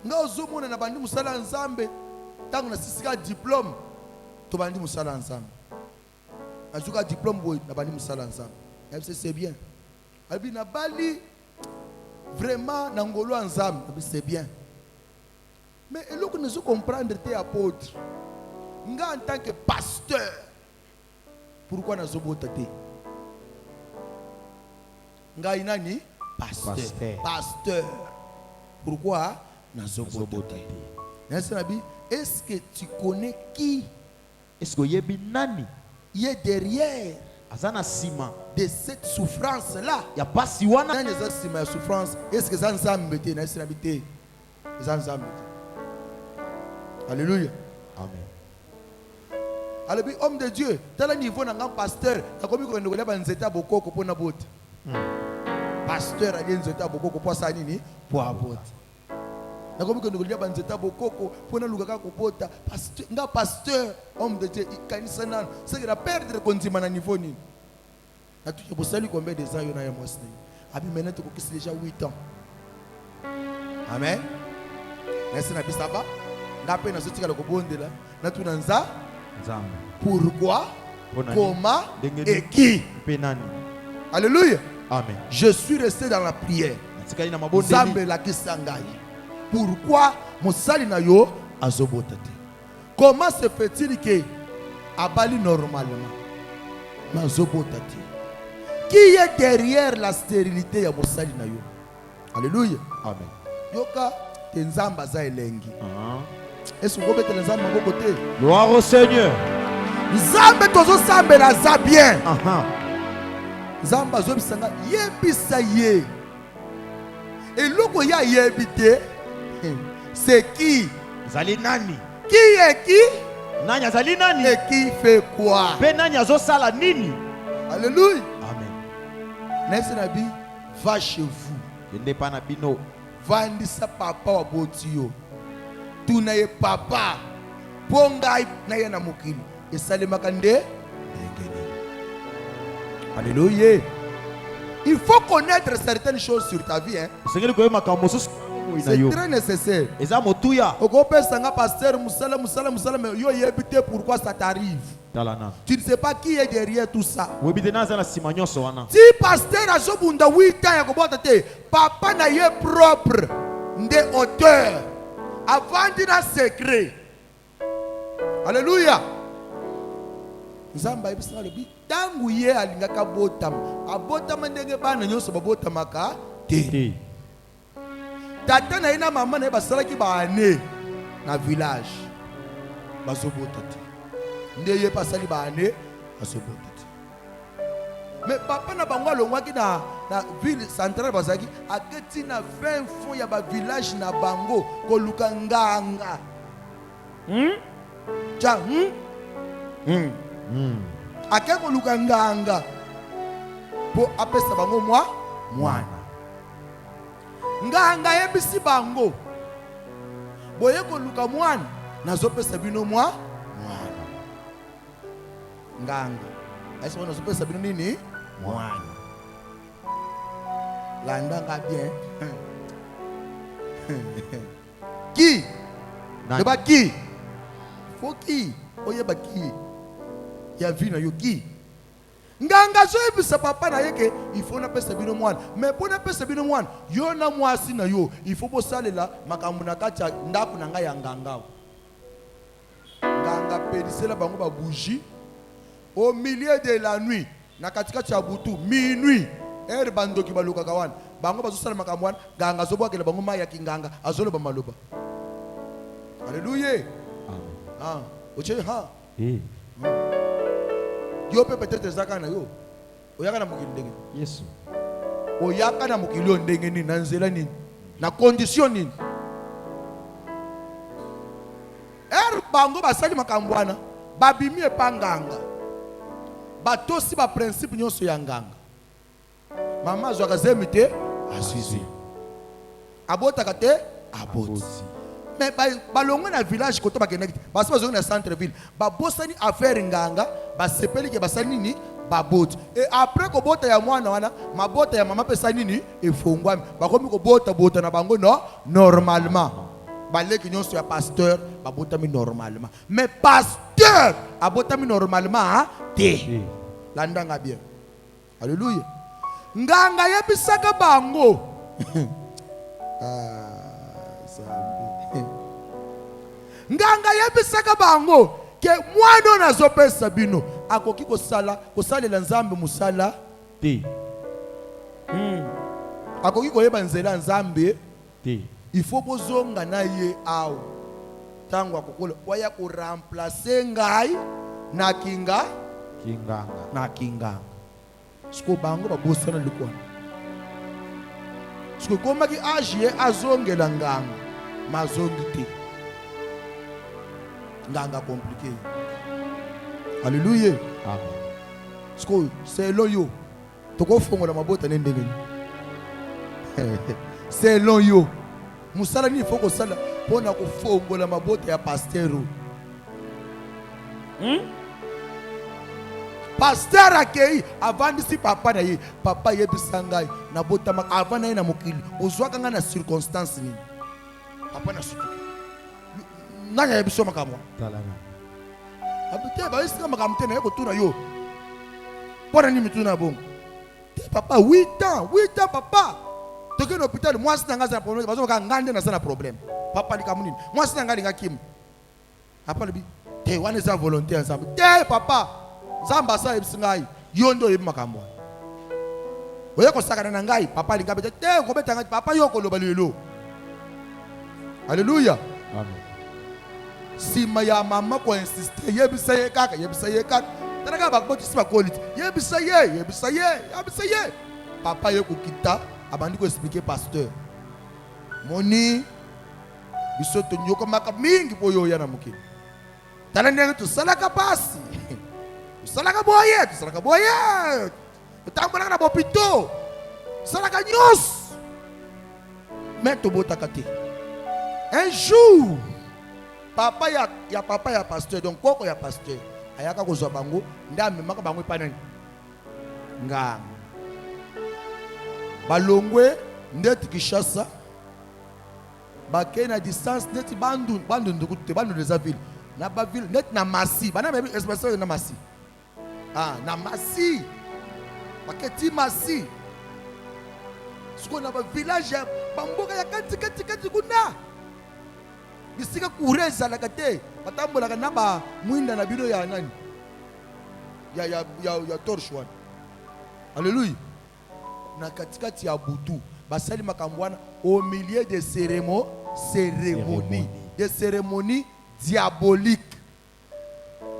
S2: nga ozomona na bandi musala nzambe tango na sisika diplôme to bandi musala nzambe. Azuka diplôme boy na bandi musala nzambe. C'est bien. Abi na bali vraiment nangolo nzambe, c'est bien. Mais il faut nous comprendre tes apôtres. Nga en tant que pasteur, pourquoi nous sommes votés? Nga inani pasteur. Pasteur. Pourquoi nous sommes votés? Est-ce que tu connais qui?
S1: Est-ce que yebi nani?
S2: Il est derrière
S1: azana sima
S2: de cette souffrance là.
S1: Ya pasi wana
S2: nani za sima ya souffrance? Est-ce que ça nzambe te na sina bité? Ça nzambe. Alléluia.
S1: Amen.
S2: Alléluia. Homme de Dieu, tel niveau n'a pasteur, na komi ko ndoko ba nzeta bokoko pona bote. Pasteur ali nzeta bokoko po sa nini? Po abote. Na komi ko ndoko ba nzeta bokoko pona lukaka ko bota. Pasteur, nga pasteur, homme de Dieu, kanisa nana, c'est que la perdre konzima na niveau nini. Na tu ke bosali combien de ans yo na ya mwasni. Abi maintenant tu ko kisi déjà 8 ans. Amen. Merci na bisaba. Ngape na sotika ko bondela. Na tu nanza pourquoi, comment et qui. Alléluia.
S1: Amen.
S2: Je suis resté dans la prière. Zambe la kisangai. Pourquoi Mosali na yo azobotate? Comment se fait-il que abali normalement azobotate? Qui est derrière la stérilité ya Mosali na yo? Alléluia.
S1: Amen.
S2: Yoka tenzamba za elengi. Est-ce que vous mettez les âmes à vos côtés?
S1: Gloire au Seigneur.
S2: Zambe tozo sambe la za bien. Zamba zo bisanga yebisa ye. Et loko ya yebite. C'est qui?
S1: Zali nani?
S2: Qui est qui?
S1: Nani azali nani?
S2: Et qui fait quoi?
S1: Pe nani azo sala nini?
S2: Alléluia.
S1: Amen.
S2: Nesse nabi va chez vous.
S1: Kende pa na bino.
S2: Vandisa papa wa botio. Tunaye papa pongai na yana mukili esalema kande. Alléluia. Il faut connaître certaines choses sur ta vie, hein. C'est très nécessaire. Ogope sanga pasteur musala mais yo yebite pourquoi ça t'arrive. Tu ne sais pas qui est derrière tout ça. Si pasteur a zobunda 8 ans ya kobota te, papa na ye propre nde auteur. Avant d'être secret. Alléluia. Nzamba ibisa lebi tangu ye alingaka botam abotama ndenge bana nyoso babotamaka te. Tata na ina mama na basalaki baane na village bazobota te. Ndeye pasali baane bazobota te. Mais papa na bango alongwaki na ville centrale bazaki aketi na 20 fonds ya ba village na bango koluka nganga. Cha ake koluka nganga po apesa bango mwana. Nganga yebisi bango boye koluka mwana nazopesa bino mwana. Nganga aisa wana nazopesa bino nini? Mwana. Landanga bien. Qui? Deba qui? Faut qui? Oyeba qui? Ya vina yo qui? nganga zoyebisa papa na yeke il faut na pesa bino mwana mais pour na pesa bino mwana yo na mwasi na yo il faut bosalela makambo na kati ya ndako na ngai ya nganga nganga pedisela bango ba bougie au milieu de la nuit na katikati ya butu minuit bandoki baluka kawana bango bazosala makambo wana nganga zobwakela bango mai ya kinganga azoloba maloba. Alléluia. Ah, oche ha. Yo peut-être zaka na yo. Oyaka na mokili ndenge.
S1: Yesu.
S2: Oyaka na mokili ndenge nini na nzela nini? Na condition nini? Bango basali makambo wana babimi epanganga. Batosi ba principe nyonso ya nganga. Mama azwaka zemite asizi. Abota kate aboti. Mais balongo na village koto bakenda kiti. Basi bazongo na centre ville. Babosani affaire nganga, basepeli ke basali nini baboti. Et après ko bota ya mwana wana, mabota ya mama pesa nini efongwami. Bakomi ko bota na bango no normalement. Baleki nyonso ya pasteur babotami normalement. Mais pasteur abotami normalement te. Landanga bien. Alléluia. Nganga yebisaka bango. Nganga yebisaka bango ke mwana nazopesa bino akoki kosalela nzambe musala te. Akoki koyeba nzela nzambe te. Il faut bozonga na ye awo tango akokola waya ko remplacer ngai na kinganga na kinganga. Siko bango babosana likwana. Siko koma ki age azongela nganga mazongi te. Nganga compliqué. Alléluia. Amen. Siko c'est loyo. Toko fongola mabota ndenge. C'est loyo. Musala ni faut ko sala pona ko fongola mabota ya pastero. Pasteur akei avant si papa na ye papa yebisangai na botama avant na ye na mokili ozwaka nga na circonstance ni papa na sutu nanya yebiso makamwa talana abite ba isika makamte na yeko tuna yo pona ni mituna bongo te papa 8 ans papa toke na hôpital moi si nanga za problème bazo ka ngande na sana problème papa likamunini moi si nanga lingakim papa libi te wana za volonté ensemble te papa Zamba sa ebisingai yondo yebi makambo. Oye ko sakana na ngai papa linga bete te ko beta ngai papa yoko loba lelo. Alléluia. Amen. Si maya mama ko insister yebisa ye kaka tanaka bakboti si bakoliti yebisa ye papa yoko kita abandi ko expliquer pasteur moni bisoto nyoko maka mingi boyo ya na mukini tala ndenge tu salaka pasi salaka boye utambola na bopito salaka nyos meto botaka te un jour papa ya pasteur donc koko ya pasteur ayaka kozwa bango ndame maka bango epanani nga balongwe ndeti Kishasa bakena distance ndeti bandu ndukute bandu les villes na ba ville ndeti na Masi bana ba expression na Masi. Ah, na Masi. Baketi Masi. Siko na ba village bamboka ya kati kuna. Bisika kureza la kate. Batambola kana ba mwinda na bino ya nani? Ya torche one. Alléluia. Na katikati ya butu basali makambwana au milieu de cérémonie des cérémonies diaboliques.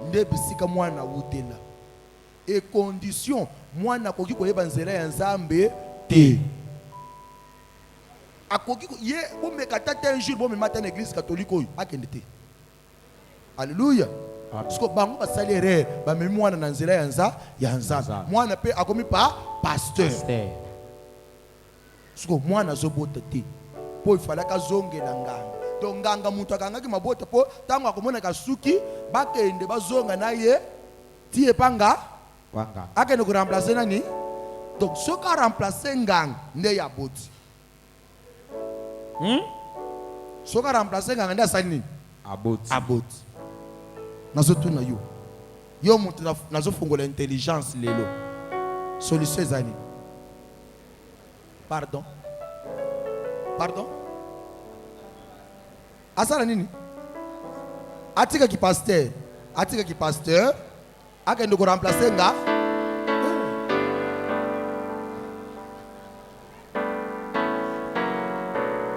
S2: Nde bisika mwana wutela. Et condition mwana koki koyeba nzela ya nzambe te akoki ye bomeka tata un jour bomemata na église catholique oyo akende te. Alléluia. Parce que bango basali erreur bamemi mwana na nzela ya nzambe mwana pe akomi pa pasteur siko mwana zobota te po ifalaka zongela nganga donc nganga mutu akangaki mabota po tango akomona kasuki bakende bazonga na ye tie panga wanga akende ko remplacer nani donc soka remplacer nganga nde ya boti soka remplacer nganga nde asali nini aboti nazo tuna yo mutu nazo fungola intelligence lelo Solution ezali. Pardon. Asala nini? Atika ki pasteur. Akende ko remplacer nga.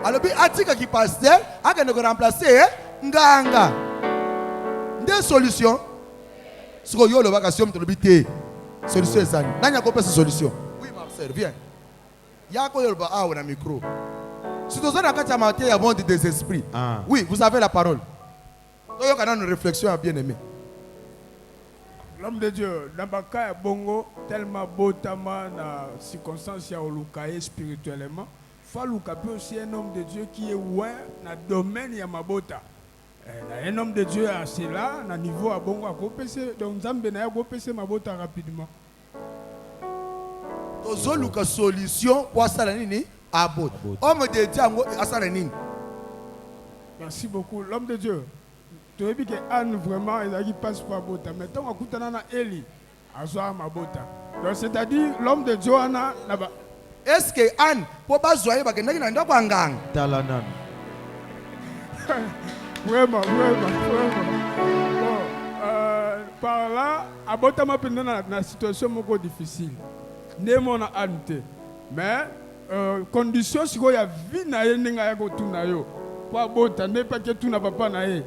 S2: Alors bi atika ki pasteur, akende ko remplacer nganga. Nde solution. Siko yo lo baka siom to lobité. Solution ezali. Nanya ko pesa solution. Oui, ma sœur, viens. Yako yo ba a na micro. Si tu as un matin, il y a monde des esprits. Oui, vous avez la parole. Donc, il y a une réflexion à bien aimer.
S3: L'homme de Dieu, dans le cas bongo, tellement beau tama na circonstance ya olukaye spirituellement, faluka peut aussi un homme de Dieu qui est loin dans le domaine ya mabota. Un homme de Dieu à cela, na niveau à bongo à kopese, donc Nzambe na ya kopese mabota rapidement.
S2: Tozo luka solution pour ça la nini abot. Homme de Dieu à ça la nini.
S3: Merci beaucoup. L'homme de Dieu. Tu as vu que Anne vraiment il passe par bota. Mais tant qu'on a Eli, azoa ma bota. Donc c'est-à-dire l'homme de Dieu ana là-bas.
S2: Est-ce que Anne pour pas zoyer ba kenda kina ndako angang?
S1: Talanan.
S3: Vraiment. Bon, par là, abota ma pendant na situation moko difficile. Ne mona ante. Mais condition si ko ya vie na ye ninga ya ko tuna yo. Pour abota ne pas que tuna papa na ye.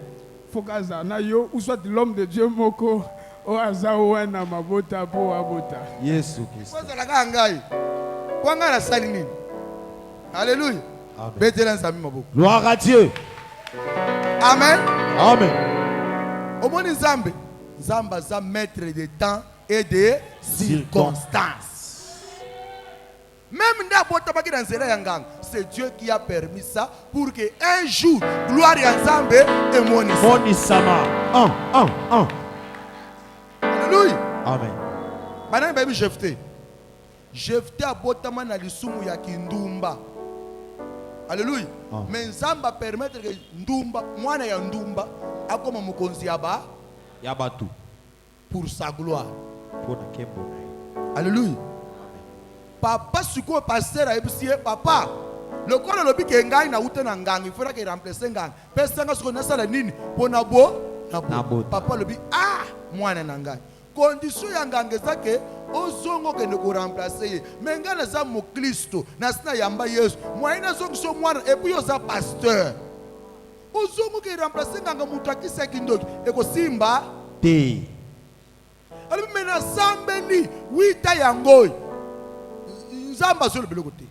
S3: Faut kaza na yo ou soit l'homme de Dieu moko o azawa na mabota po abota.
S1: Yesu Christ.
S2: Kwa za la ngai. Kwa ngala sali nini? Alléluia. Amen.
S1: Gloire à Dieu.
S2: Amen.
S1: Amen.
S2: Au moins Nzambe. Nzamba za maître de temps et de circonstances. Même c'est Dieu qui a permis ça pour que un jour, gloire à Nzambe et
S1: Monisama.
S2: Alléluia.
S1: Amen.
S2: Maintenant, baby Jephthé. Jephthé a botama na lisumu ya kindumba. Alléluia. Mais Nzamba permettre que ndumba, mwana ya ndumba, akoma mukonzi yaba
S1: Yabatu.
S2: pour sa gloire.
S1: Pour la kembo.
S2: Alléluia. Papa suko pasteur a ebisié papa. Le corps le bique ngai na ute na ngang, il faudra qu'il remplace ngang. Pesanga suko na sala nini? Pona bo na bo. Papa le bi mwana na ngai. Condition ya ngang ezake ozongo ke ne ko remplacer. Menga na za mo Kristo, na sina yamba Yesu. Mwana zongo so mwana et puis oza pasteur. Ozongo ke remplacer ngang mutu akisa kindoki eko simba
S1: Te.
S2: Alors mena sambeni wita yangoy. Nzamba sur le biloko te.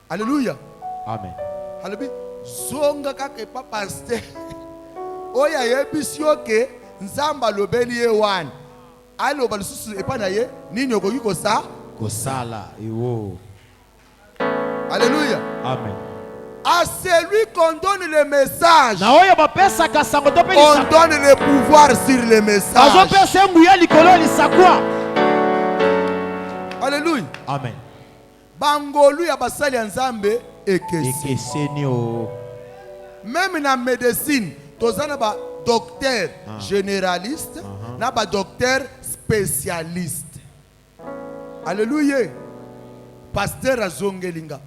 S2: Alléluia.
S1: Amen.
S2: Alléluia. Zonga kake pa pasteur. Oya yebisi oke nzamba lobeli ye wan. Alo balususu epa na ye nini okoki kosa
S1: Kosala. Ewo.
S2: Alléluia.
S1: Amen.
S2: À celui qu'on donne le message,
S1: Na oya bapesa kasango to
S2: on
S1: pelisa.
S2: donne le pouvoir sur le message.
S1: Azo pesa nguya likolo lisakwa.
S2: Alléluia.
S1: Amen.
S2: Bangolu ya basali ya Nzambe ekesi.
S1: Ekeseni o.
S2: Même na médecine, tozana ba docteur généraliste, na ba docteur spécialiste. Alléluia. Pasteur azongelinga.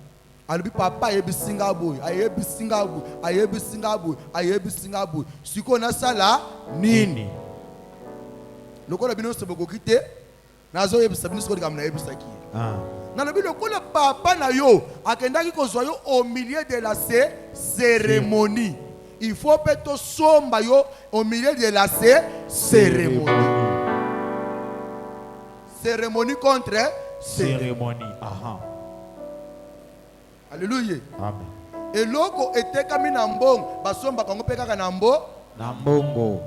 S2: Alubi papa yebisinga boy, ayebisinga boy, ayebisinga boy, ayebisinga boy. Siko na sala nini? Lokola bino seboko kite, nazo yebisa bino siko dikamna yebisaki. Nalobi lokola papa na yo akendaki kozwa yo au milieu de la cérémonie. Il faut peut-être somba yo au milieu de la cérémonie. Cérémonie contre
S1: Cérémonie.
S2: Alléluia.
S1: Amen.
S2: Et loko etekami na mbongo basomba kango pe kaka na
S1: mbongo.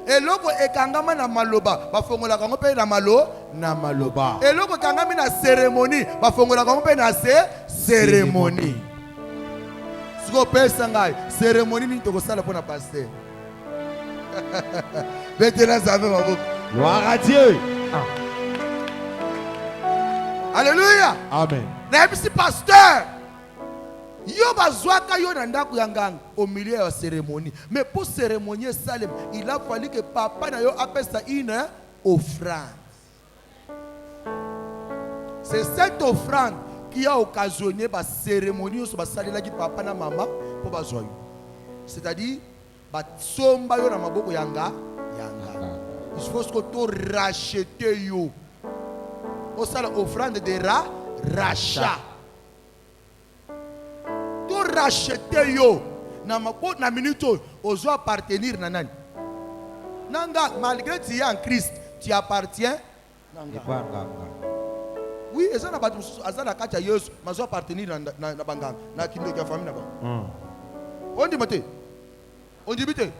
S2: Et loko ekangama na maloba bafongola kango pe na maloba. Et loko ekangami na cérémonie bafongola kango pe na cérémonie. Siko pesa ngai cérémonie ni toko sala pona pasteur. Betela zave maboko.
S1: Gloire à Dieu.
S2: Alléluia.
S1: Amen.
S2: Na ebisi pasteur. Yo bazwaka yo na ndako ya nganga au milieu de la cérémonie. Mais pour cérémonier Salem, il a fallu que papa na yo appelle ça une offrande. C'est cette offrande qui a occasionné la cérémonie sur la salle qui papa et maman pour bazoyer. C'est-à-dire, somba yo na maboko yanga. Il faut que tu rachètes yo. Au ça l'offrande de rachat. Tu rachètes yo. Na maboko na minute ozo appartenir na nani. Nanga malgré tu es en Christ, tu appartiens nanga. Oui, et ça n'a pas de azana kacha yesu, mazo appartenir na banganga, na kindo ya famille na ba. On dit mate. On dit bité.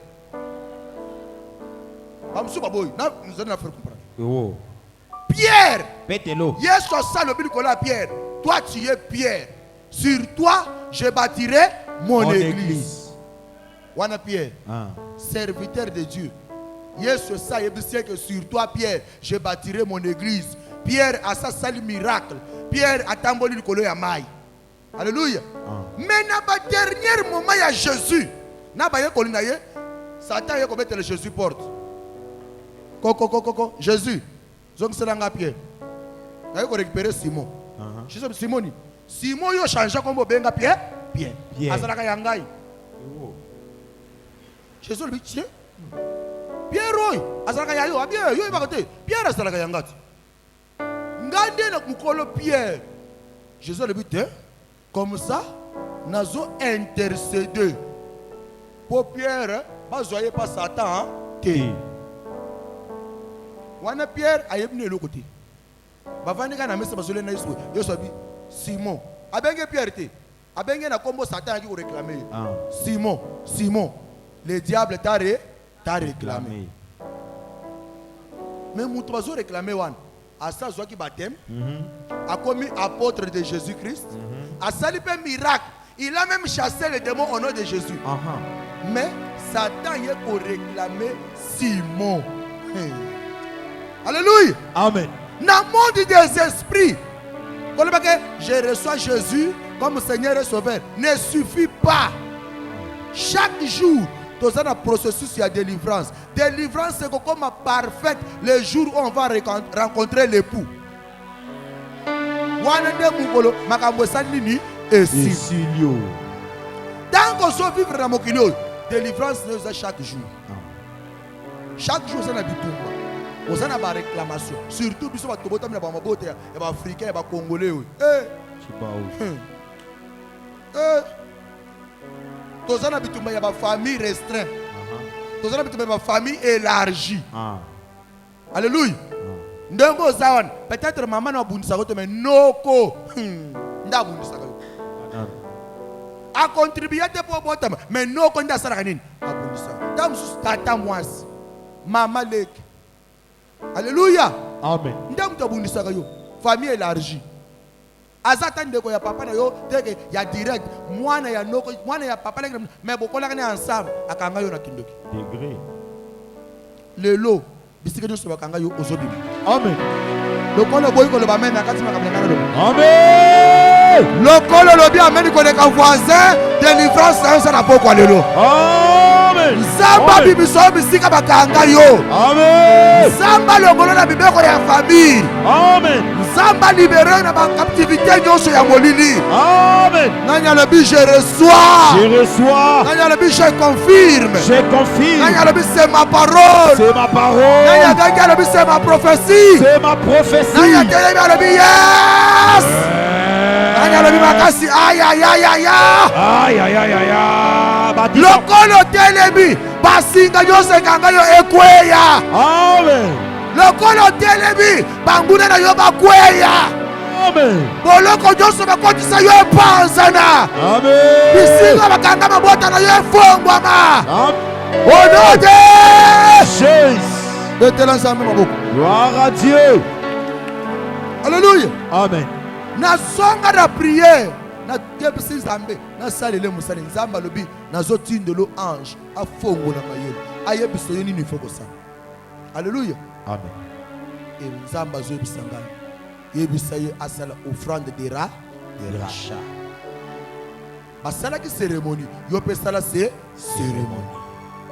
S2: Bamsou baboy, na nous allons faire comprendre. Pierre.
S1: Pételo.
S2: Yesu ça le but kola Pierre. Toi tu es Pierre. Sur toi je bâtirai mon église. Wana Pierre. Serviteur de Dieu. Yesu ça il dit que sur toi Pierre je bâtirai mon église. Pierre a ça sali miracle. Pierre a tamboli le kolo ya mai. Alléluia. Mais na ba dernier moment il y a Jésus. Na ba ye kolina ye Satan ye commettre le Jésus porte. Coco Jésus. Donc c'est là Pierre. Na ye ko récupérer Simon. Jésus Simoni. Simon yo changer comme benga Pierre. Azalaka yangai. Jésus lui dit Pierre oi azalaka yayo bien yo ba côté. Pierre azalaka yangati. Ngande na mukolo Pierre. Jésus lui dit comme ça nazo intercéder pour Pierre pas zoyer pas Satan té. Wana Pierre ayebne le côté. Bavandi kana mesa bazole na Yesu. Yesu abi Simon. Abenge Pierre té. Abenge na kombo Satan qui réclamer. Simon, le diable t'a réclamé. Mais mon bazo réclamé wan. À ça zo qui baptême. A commis apôtre de Jésus-Christ. A sali pe miracle. Il a même chassé les démons au nom de Jésus. Mais Satan y est pour réclamer Simon. Alléluia.
S1: Amen.
S2: Dans le monde des esprits, je reçois Jésus comme Seigneur et Sauveur. Ne suffit pas. Chaque jour, dans un processus, il y a délivrance. Délivrance, c'est comme parfaite le jour où on va rencontrer l'époux. Tant qu'on se vivre dans mon kilo, délivrance nous a chaque jour. Chaque jour, c'est un habitant. On a une réclamation. Surtout, si on a des Africains, des Congolais. Tous les habitants, il y a une famille restreinte. Tous les habitants, il y a une famille élargie. Alléluia. Peut-être maman n'a pas de mais noko. N'a pas a contribué pour botam mais noko nda sarakanini. Tam tata mwasi. Maman lek. Alléluia.
S1: Amen.
S2: Ndam to bundisa kayo. Famille élargie. Azata ndeko ya papa na yo teke ya direct mwana ya noko mwana ya papa na mais bokola kana ensemble akanga yo na kindoki.
S1: Degré.
S2: Lelo bisike nyo so bakanga yo ozobi.
S1: Amen.
S2: Lokolo boy ko lo ba mena kati makabla lo.
S1: Amen.
S2: Lokolo lo bi ameni ko de ka voisin délivrance ça na poko lelo.
S1: Amen.
S2: Zamba bibiso bisika bakanga yo.
S1: Amen.
S2: Zamba lokolo na bibeko ya famille.
S1: Amen.
S2: Zamba libéré na ba captivité nyoso ya molili.
S1: Amen.
S2: Nanya le bi je reçois.
S1: Je reçois.
S2: Nanya le bi je confirme.
S1: Je confirme.
S2: Nanya le bi c'est ma parole.
S1: C'est ma parole.
S2: Nanya le bi c'est ma prophétie.
S1: C'est ma prophétie.
S2: Nanya le bi yes. Nanya le bi makasi aïe aïe aïe aïe.
S1: Aïe aïe aïe aïe.
S2: Lokolo telemi basinga nyose kanga yo ekweya.
S1: Amen.
S2: Lokolo telemi banguna na yo bakweya.
S1: Amen.
S2: Boloko nyose bakotisa yo epanzana.
S1: Amen.
S2: Bisinga bakanga mabota na yo efongwama.
S1: Amen.
S2: Au nom de
S1: Jésus.
S2: Mettez l'ensemble maboko.
S1: Gloire à Dieu.
S2: Alléluia.
S1: Amen.
S2: Na songa na prière. Na tebisi Nzambe. Na salele musale Nzamba lobi. Na zotindelo ange. Afongo na mayele. Ayebiso yoni ni foko sa. Alléluia.
S1: Amen.
S2: Et Nzamba zo bisanga. Yebisa ye asala offrande de rachat. Basala ki cérémonie. Yo pe sala c'est cérémonie.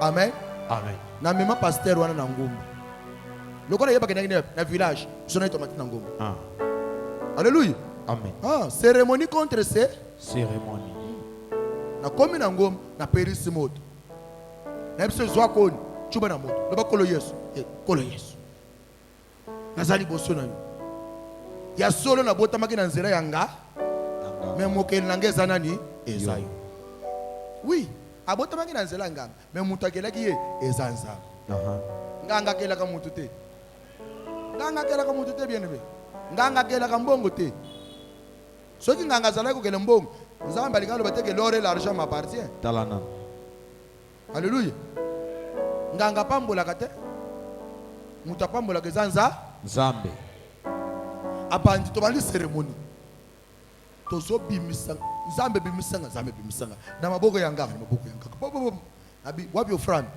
S2: Amen.
S1: Amen.
S2: Na mema pasteur wana na ngomba. Lokola yeba kenangine na village. Sona tomati na ngomba. Alléluia.
S1: Amen.
S2: Ah, cérémonie contre ces.
S1: Cérémonie.
S2: Na komi na ngom na perisi moto. Na biso zwa koni chuba na moto. Loba kolo Yesu. Kolo Yesu. Nazali boso na yo. Ya solo na bota maki na nzela yanga. Mais mokeli na ngeza nani ezayo. Oui, abota maki na nzela nganga. Mais mutakela ki ye ezanza. Nganga kela ka mutu te. Nganga kela ka mutu te bien aimé. Nganga kela ka mbongo te. Soki nganga zala ko kele mbongo. Nzamba likalo bateke l'or et l'argent m'appartient.
S1: Talana.
S2: Alléluia. Nganga pambola kate. Muta pambola kezanza
S1: Nzambe.
S2: abandi to bali cérémonie. Tozo bimisanga. Nzambe bimisanga, Nzambe bimisanga. Na maboko ya nganga, maboko ya nganga. Abi wapi ofrande?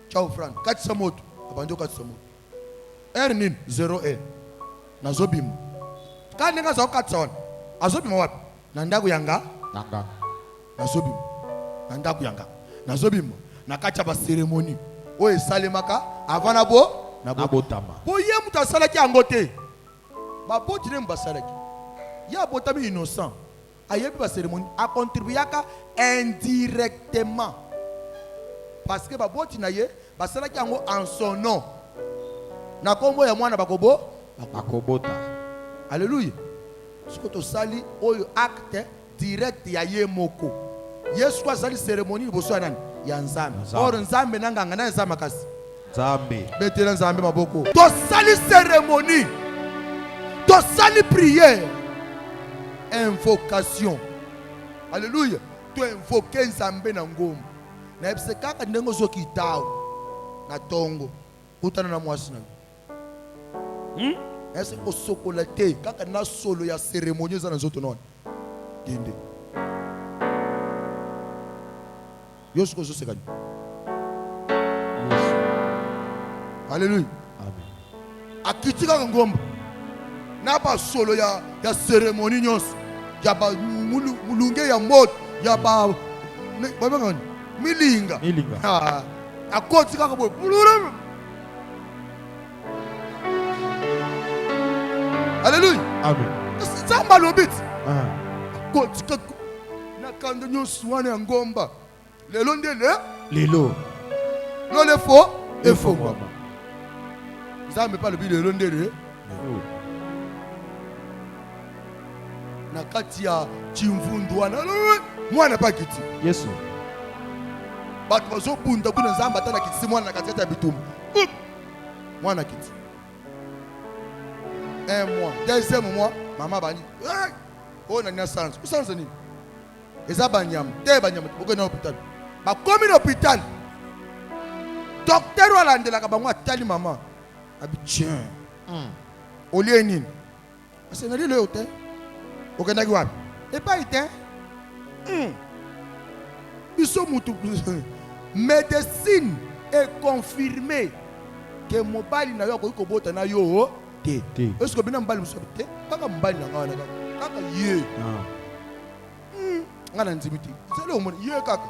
S2: Ciao frande. Katisa moto. Abandi katisa moto. Ernin 0 nazo bim. Kandi nga zo katsa. Azobima wapi? Na ndaku yanga.
S1: Nanga.
S2: Nazobima. Na ndaku yanga. Nazobima. Na kacha ba cérémonie. Oye salemaka avana bo na
S1: Nabotama.
S2: bo ye muta salaki angote. Ba boti ne mbasalaki. Ya botami innocent. Ayebi ba cérémonie a contribuaka indirectement. Parce que ba boti na ye ba salaki ango en son nom. Na kombo ya mwana bakobo
S1: Akobota.
S2: Alléluia. Ce que tu sali oyo acte direct ya ye moko. Yesu kwa sali cérémonie liboso nani ya nzambe. Or nzambe nanganga na nzambe makasi.
S1: Nzambe.
S2: Betela nzambe maboko. To sali cérémonie. To sali prière. Invocation. Alléluia. To invoquer nzambe na ngomba. Na ebise kaka ndengo zo kitao na tongo. Kutana na mwasi na. Est-ce que sokolate kaka na solo ya cérémonie za nzoto non kende Yesu ko soseka. Alléluia.
S1: Amen.
S2: Akitika ngomba na ba solo ya cérémonie nyos ya ba mulunge ya moto ya ba ngani milinga
S1: Milinga.
S2: akoti kaka boy bulura. Alléluia.
S1: Amen.
S2: Samba lobit.
S1: Ah.
S2: Na kando nyoswane ya ngomba. Lelo ndele.
S1: Lelo.
S2: Lo le fo.
S1: Efo mama.
S2: Nzambe pa lobi lelo ndele. Na kati ya chimvundu wana. Mwana pa kiti.
S1: Yesu.
S2: Batu bazo bunda kuna nzamba atana kiti mwana na kati ya bitumba. Mwana kiti. Un mois, deuxième mois, maman bani. Oh na naissance. Où sont ni? Eza banyam, te banyam boko na hôpital. Ba komi na hôpital. Docteur wala ndela ka bango atali maman. Abi tiens. Olie nini? Asa na lelo hotel. Okenda ki wapi? E pa ite. Biso mutu. Médecine est confirmée que mobali na yo ko bota na yo. Est-ce que bien mbali musabite kaka mbali na ngana kaka ye ngana nzimiti c'est le monde ye kaka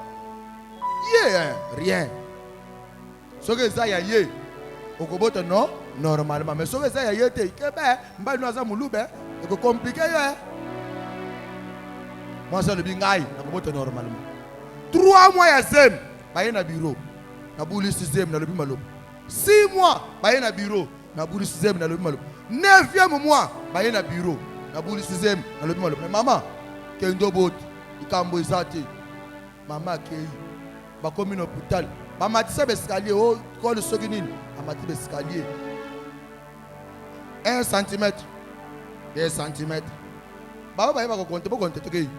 S2: ye rien ce que ça ya ye okobota non normalement mais ce que ça ya ye te kebe mbali no aza mulube e ko compliqué ye moi ça le bingai okobota normalement 3 mois ya zem ba ye na bureau na buli système na le bimalo 6 mois ba ye na bureau na bouli 6e na lobi malo 9e mois ba ye na bureau na bouli 6e na lobi malo mais maman kendo bot ikambo ezati maman kei ba komi na hôpital ba matisa be escalier o ko le soki nini amati be escalier 1 cm 2 cm ba ba ko compter ko compter tokei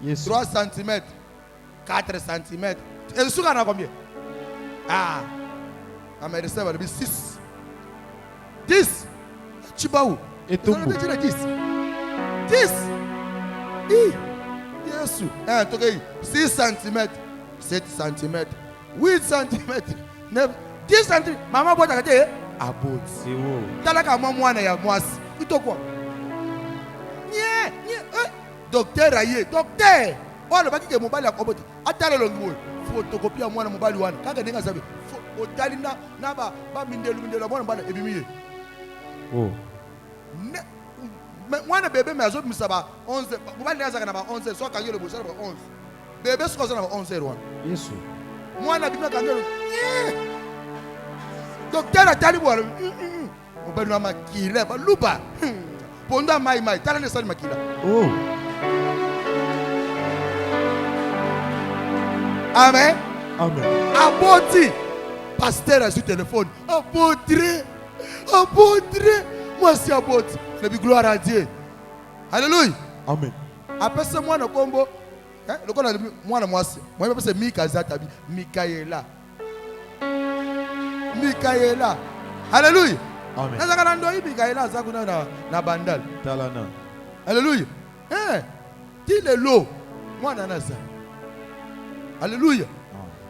S1: Yesu.
S2: 3 cm 4 cm et suka na combien ah ama receive le 6 10 Chibaou
S1: Et tout.
S2: 10 Yesu 6 cm 7 cm 8 cm 9 10 cm maman bota kate abot
S1: C'est où?
S2: talaka mwana ya mwasi itokwa nye docteur aye docteur wala bakike mobali akoboti atala longo photocopie ya mwana mobali wana kaka ndinga sabe otali na ba mindelu mwana bana ebimiye
S1: Oh.
S2: moi le bébé mais azobimisa ba 11 mobali azaka na ba 11 soit kangi le bosala ba 11 bébé sikoza na ba 11 wana
S1: Yesu.
S2: moi na bimaka ngelo docteur atali bwala mobali na makila ba luba ponda mai tala ne sali makila
S1: Oh.
S2: amen
S1: Amen.
S2: aboti pasteur a sur téléphone apôtre moi c'est aboti c'est bi gloire à Dieu alléluia
S1: Amen.
S2: après ce moi na kombo le kona moi na mwasi moi c'est Mikazata Mikaela alléluia
S1: Amen.
S2: nazaka na ndo Mikaela azakuna na bandal
S1: Talana.
S2: alléluia tile lo mwana naza alléluia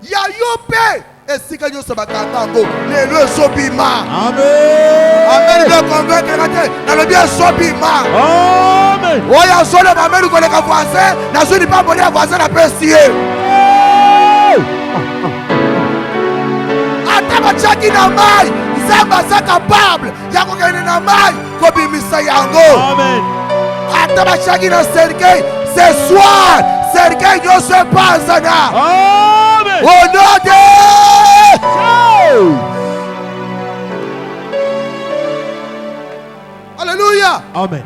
S2: ya yo pe esika nyonso bakanga yango lelo ezobima amen le convaincre te nalobi ezobima
S1: Amen.
S2: oyo azoloba ameli koleka voisin nazwi lipamboli ya voisin napesi ye ata batiaki na mai nzambe aza capable ya kokende na mai kobimisa yango
S1: Amen.
S2: ata batiaki na cercueil ce soir cercueil nyonso epanzana
S1: Amen.
S2: au nom de alléluia
S1: Amen.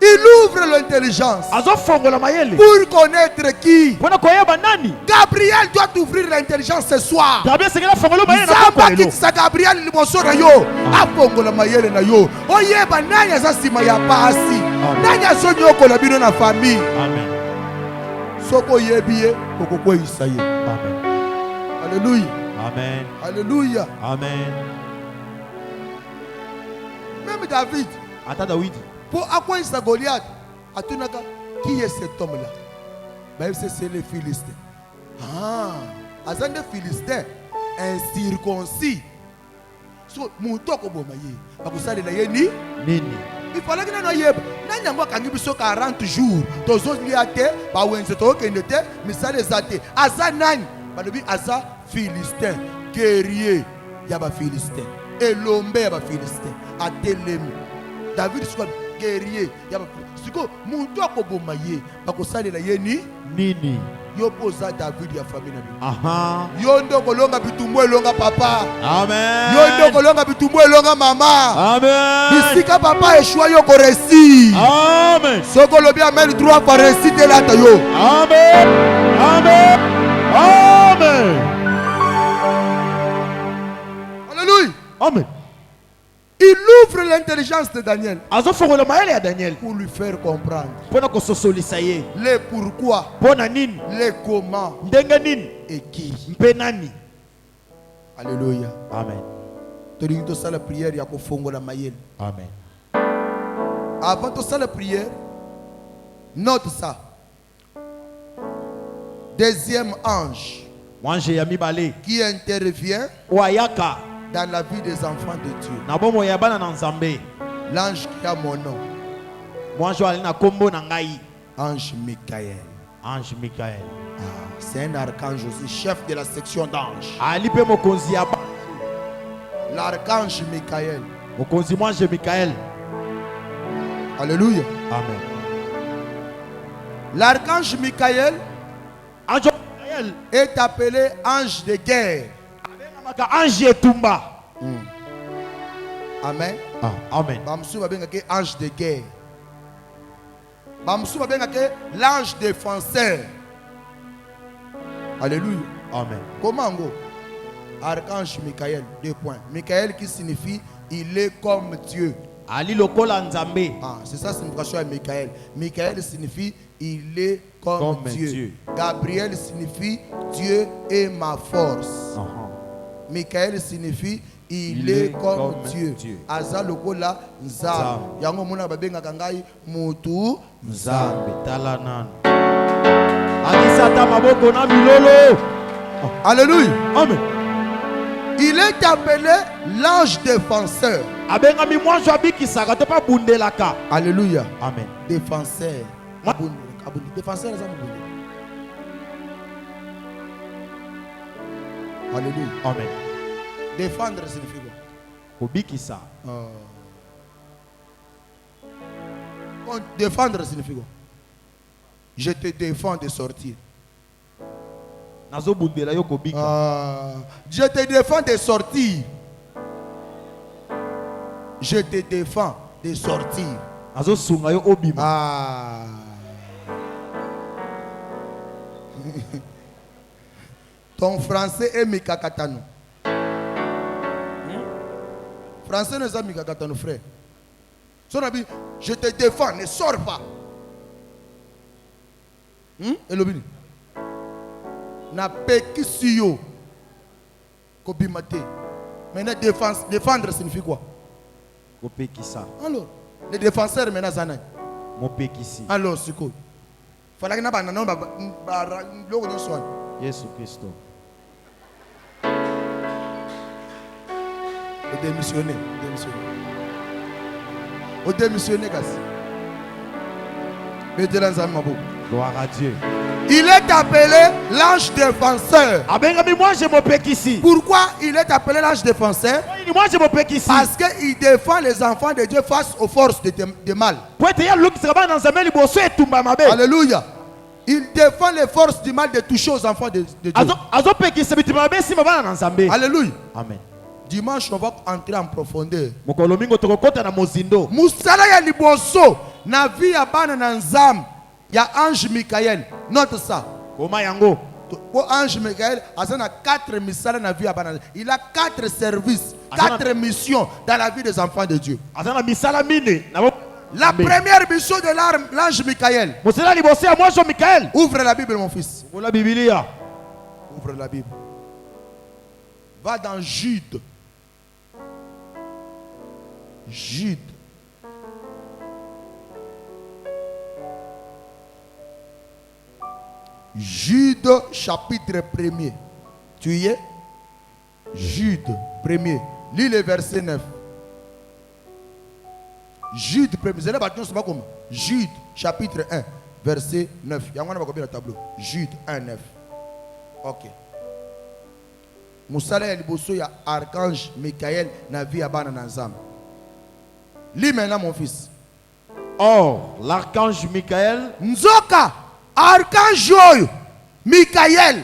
S2: il ouvre l'intelligence
S1: Azofongola mayele.
S2: pour connaître qui
S1: Pona koyeba nani?
S2: Gabriel doit ouvrir l'intelligence ce soir
S1: Tabia sekela fongola mayele na
S2: nzambe
S1: kokolo.
S2: akitisa Gabriel liboso na yo afongola mayele na yo oyeba nani aza nsima ya pasi nani azonyokola bino na famille
S1: Amen.
S2: soki oyebi ye okokweyisa ye
S1: Amen.
S2: alléluia
S1: Amen.
S2: alléluia
S1: Amen.
S2: même David
S1: Ata Dawidi.
S2: pour akweyisa Goliath atunaka qui est cet homme là même si c'est les Philistins aza nde Philistin incirconcis so moto akoboma ye bakosalela ye ni
S1: Nini?
S2: il fallait que nous ayons nani yango akangi biso 40 jours tozolia te bawenze tokende te misala eza te aza nani balobi aza Philistin guerrier ya baPhilistin elombe ya baPhilistin atelemi David siko guerrier ya baPhilistin siko moto akoboma ye bakosalela ye ni
S1: Nini?
S2: yo poza David ya famille na bino
S1: Aha.
S2: yo ndo kolonga bitumbu elonga papa
S1: Amen.
S2: yo ndo kolonga bitumbu elonga mama
S1: Amen.
S2: bisika papa eshua yo koresi
S1: Amen.
S2: soko olobi amen 3 fois réussite elata yo
S1: Amen. Amen. Amen.
S2: alléluia
S1: Amen.
S2: il ouvre l'intelligence de Daniel
S1: Azofongola mayele ya Daniel.
S2: pour lui faire comprendre
S1: Pona kososolisa ye.
S2: le pourquoi
S1: Pona nini?
S2: le comment
S1: Ndenge nini?
S2: et qui
S1: Mpe nani?
S2: alléluia
S1: Amen.
S2: tolingi tosala prière ya kofongola mayele
S1: Amen.
S2: avant tosala prière note ça deuxième ange
S1: Mwanje ya mibale.
S2: qui intervient
S1: Wayaka.
S2: dans la vie des enfants de Dieu
S1: Na bomo ya bana na Nzambe.
S2: l'ange qui a mon nom
S1: Mwanje ali na kombo na ngai.
S2: ange Michael
S1: Ange Michael.
S2: c'est un archange aussi chef de la section d'ange
S1: Ali pe mokonzi ya ba.
S2: l'archange Michael
S1: Mokonzi mwanje Michael.
S2: alléluia
S1: Amen.
S2: l'archange Michael
S1: Ange Michael.
S2: est appelé ange de guerre
S1: Maka ange etumba.
S2: amen
S1: Amen.
S2: bamusu babengaki ange de guerre bamusu babengaki l'ange défenseur alléluia
S1: Amen.
S2: comment ngo archange Michael 2 points Michael qui signifie il est comme Dieu
S1: Ali lokola Nzambe.
S2: c'est ça la signification de Michael. Michael signifie il est comme Dieu.
S1: Dieu.
S2: Gabriel signifie Dieu est ma force. Michael signifie il est comme Dieu. Aza lokola Nzambe. Yango mona babenga kangai mutu
S1: Nzambe talanan. Akisata maboko na milolo.
S2: Alléluia.
S1: Amen.
S2: Il est appelé l'ange défenseur.
S1: Abenga mi mwanjo abikisaka te pa bundelaka.
S2: Alléluia.
S1: Amen.
S2: Défenseur. Défenseur les hommes. Alléluia.
S1: Amen.
S2: Défendre signifie quoi?
S1: Obikisa.
S2: Défendre signifie quoi? Je te défends de sortir.
S1: Nazo bundela yo kobika.
S2: Je te défends de sortir. Je te défends de sortir.
S1: Nazo sunga yo obima.
S2: Ton français est mikakatano. Français n'est pas mikakatano, frère. Son ami, je te défends, ne sors pas. Elobini. Na peki siyo. Kobimate. Maintenant, défendre signifie quoi?
S1: Kopekisa.
S2: Alors, les défenseurs maintenant, Zana.
S1: Mopekisi.
S2: Alors, c'est quoi? Fallait que nous ayons
S1: Yesu Christo.
S2: démissionner. Au démissionner, mettez-le dans ma bouche.
S1: Gloire à Dieu.
S2: Il est appelé l'ange défenseur.
S1: Moi je m'opekisi.
S2: Pourquoi il est appelé l'ange défenseur?
S1: Moi je m'opekisi.
S2: Parce qu'il défend les enfants de Dieu face aux forces de mal. Alléluia. Il défend les forces du mal de toucher aux enfants de Dieu. Alléluia.
S1: Amen.
S2: Dimanche, on va entrer en profondeur.
S1: Musala
S2: ya liboso na vie ya bana na nzam ya ange Michael. Note ça.
S1: Koma yango.
S2: Ange Michael a 4 missions na vie ya bana. Il a 4 services, 4 missions dans la vie des enfants de Dieu. La première mission de l'ange Michael. Ouvre la Bible, mon fils. Ouvre la Bible. Va dans Jude. Jude. Jude chapitre 1er. Tu y es? Jude 1er. Lis le verset 9. Jude 1er. Jude chapitre 1 verset 9. Il y a un tableau. Jude 1 9. Ok. Moussala ya liboso ya archange Michael na vie ya bana nanzam. Lis maintenant mon fils.
S1: Or, l'archange Michael,
S2: Nzoka, archange Michael,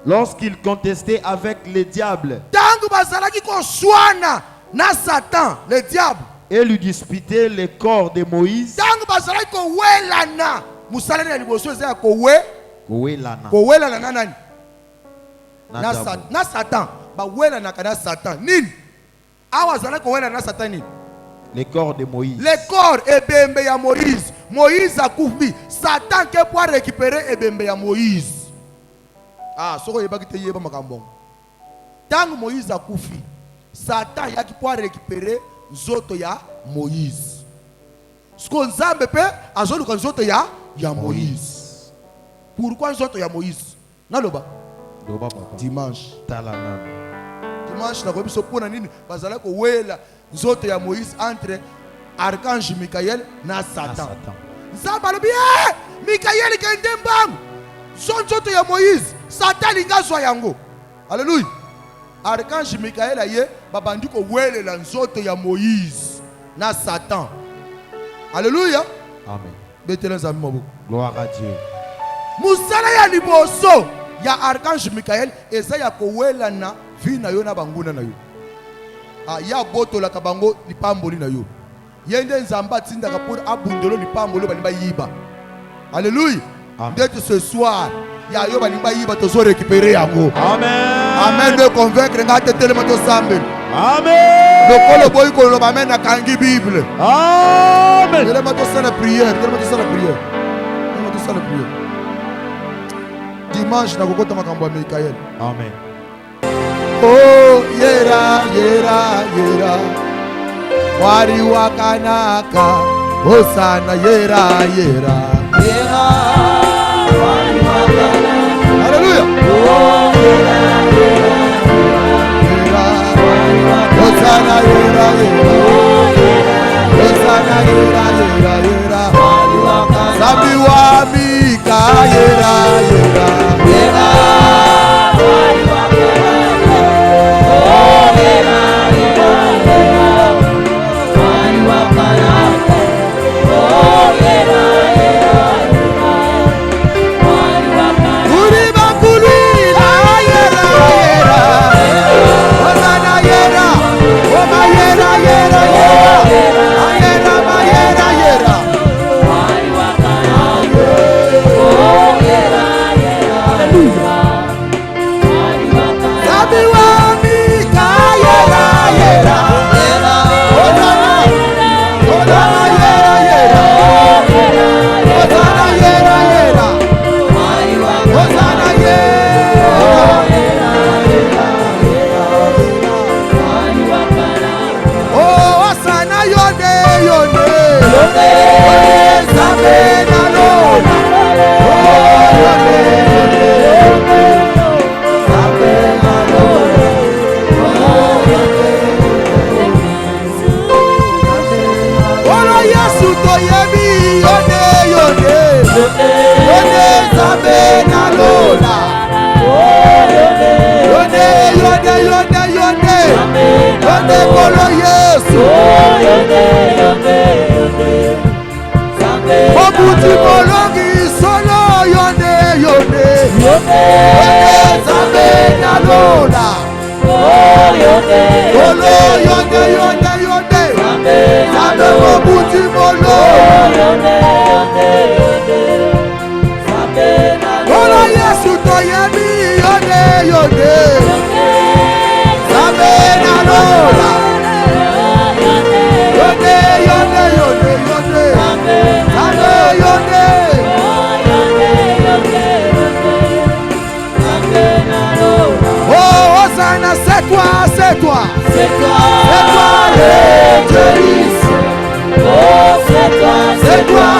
S1: lorsqu'il contestait avec le diable,
S2: tangu bazalaki ko swana na Satan, le diable,
S1: et lui disputait le corps de Moïse,
S2: tangu bazalaki ko welana, Moussala ya liboso za ko
S1: welana.
S2: welana nani?
S1: Na
S2: Na Satan. Ba welana kana Satan. Nini? Awa zalaki ko welana na Satan nini?
S1: Le corps de Moïse.
S2: Le corps ebembe ya Moïse. Moïse a couvé. Satan qui pour récupérer ebembe ya Moïse. Ah, soko yeba kite yeba makambo. Tant Moïse a couvé, Satan ya qui pour récupérer zoto ya Moïse. Ce qu'on zambe pe azolu kan zoto ya Moïse. Pourquoi zoto ya Moïse? Naloba. Dimanche. Dimanche na kobiso pona nini bazala ko wela nzoto ya Moïse entre archange Michael na Satan. Nzamba lobi Michael kende mbangu. Son nzoto ya Moïse, Satan ingazwa yango. Alléluia. Archange Michael aye babandi ko welela nzoto ya Moïse na Satan. Alléluia.
S1: Amen.
S2: Betela nzambe maboko.
S1: Gloire à Dieu.
S2: Musala ya liboso ya archange Michael eza ya kowela na vi na yo na banguna na yo. Ya boto la kabango lipamboli na yo. Yende nzamba tinda kapura abundolo lipambolo bani ba yiba. Alléluia. Dès ce soir, ya yo bani ba yiba tozo récupérer yango.
S1: Amen.
S2: Amen de convaincre ngate telema to sambe.
S1: Amen.
S2: Lokolo boy ko lo ba mena kangi Bible.
S1: Amen.
S2: Telema to sala prière, telema to sala prière. Telema to sala prière. Dimanche na kokota makambo ya Michael.
S1: Amen.
S2: Oh yera yera yera wari wakanaka Hosana yera yera yera wari wakanaka. Hallelujah. Oh yera yera yera wari wakanaka Hosana yera yera Hosana yera yera yera wari wakanaka Sabi wa mika yera yera yera wari wakanaka. Oh yera yera yera wari wakanaka. Oh Buti molongi solo yonde yonde. Yonde zambe na lola. Oh yonde. Olo yonde yonde yonde. Zambe mo buti molo. Yonde yonde yonde. Zambe na lola. Olo Yesu to yemi yonde yonde. Zambe na lola. Yonde yonde yonde yonde. Zambe yonde. Yonde yonde yonde. Zambe na lola. Oh Hosanna, c'est toi, c'est toi. C'est toi le Dieu. Oh c'est toi, c'est toi.